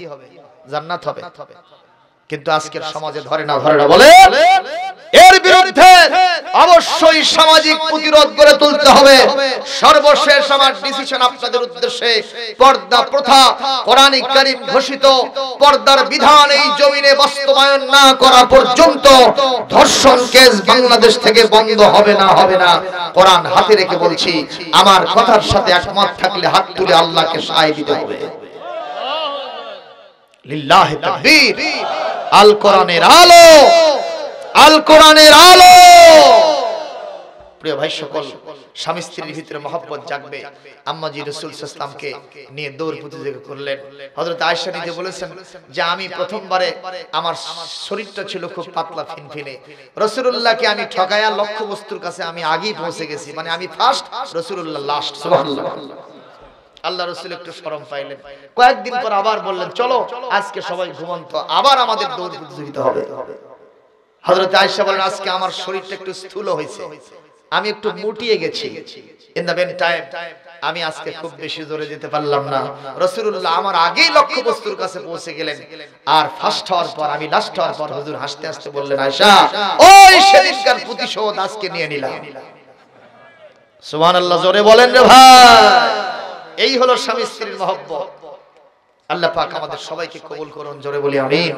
জান্নাত হবে। কিন্তু আজকের সমাজে ধরে না, ধরে না বলে। এর বিরুদ্ধে অবশ্যই সামাজিক প্রতিরোধ গড়ে তুলতে হবে। সর্বশেষ আমার ডিসিশন আপনাদের উদ্দেশ্যে, পর্দা প্রথা কোরআনে কারীম ঘোষিত পর্দার বিধান এই জমিনে বাস্তবায়ন না করা পর্যন্ত ধর্ষণ কেস বাংলাদেশ থেকে বন্ধ হবে না, হবে না। কোরআন হাতে রেখে বলছি, আমার কথার সাথে একমত থাকলে হাত তুলে আল্লাহকে সায় দিতে হবে। লিল্লাহি তাকবীর। আল কোরআনের আলো, আল কোরআনের আলো। প্রিয় ভাই সকল, স্বামী স্ত্রীর ভিতরে মহব্বত জাগবে। আম্মাজি রাসূল সাল্লাল্লাহু আলাইহি ওয়াসাল্লামকে নিয়ে দৌড় প্রতিযোগিতা করলেন। হযরত আয়েশা নিজে বলেছেন যে আমি প্রথমবারে আমার শরীরটা ছিল খুব পাতলা ফিনফিনে, রাসূলুল্লাহকে আমি ঠকায়া লক্ষ্য বস্তুর কাছে আমি আগেই পৌঁছে গেছি, মানে আমি ফার্স্ট, রাসূলুল্লাহ লাস্ট। সুবহানাল্লাহ। আল্লাহ রাসূল একটু শরম পাইলেন। কয়েকদিন পর আবার বললেন, চলো আজকে সবাই ঘুমন্ত, আবার আমাদের দৌড় প্রতিযোগিতা হবে। হযরত আয়েশা বলেন, আজকে আমার শরীরটা একটু স্থূল হয়েছে, আমি একটু মুটিয়ে গেছি। ইন দ্য মেন টাইম আমি আজকে খুব বেশি জোরে যেতে পারলাম না। রাসূলুল্লাহ আমার আগেই লক্ষ্য বস্তুর কাছে পৌঁছে গেলেন। আর ফার্স্ট হওয়ার পর, আমি লাস্ট হওয়ার পর হুজুর হাসতে হাসতে বললেন, আয়েশা, ওই সেদিনকার প্রতিশোধ আজকে নিয়ে নিলাম। সুবহানাল্লাহ। জোরে বলেন রে ভাই। এই হলো স্বামী স্ত্রীর মহব্বত। আল্লাহ পাক আমাদের সবাইকে কবুল করুন। জোরে বলি আমিন।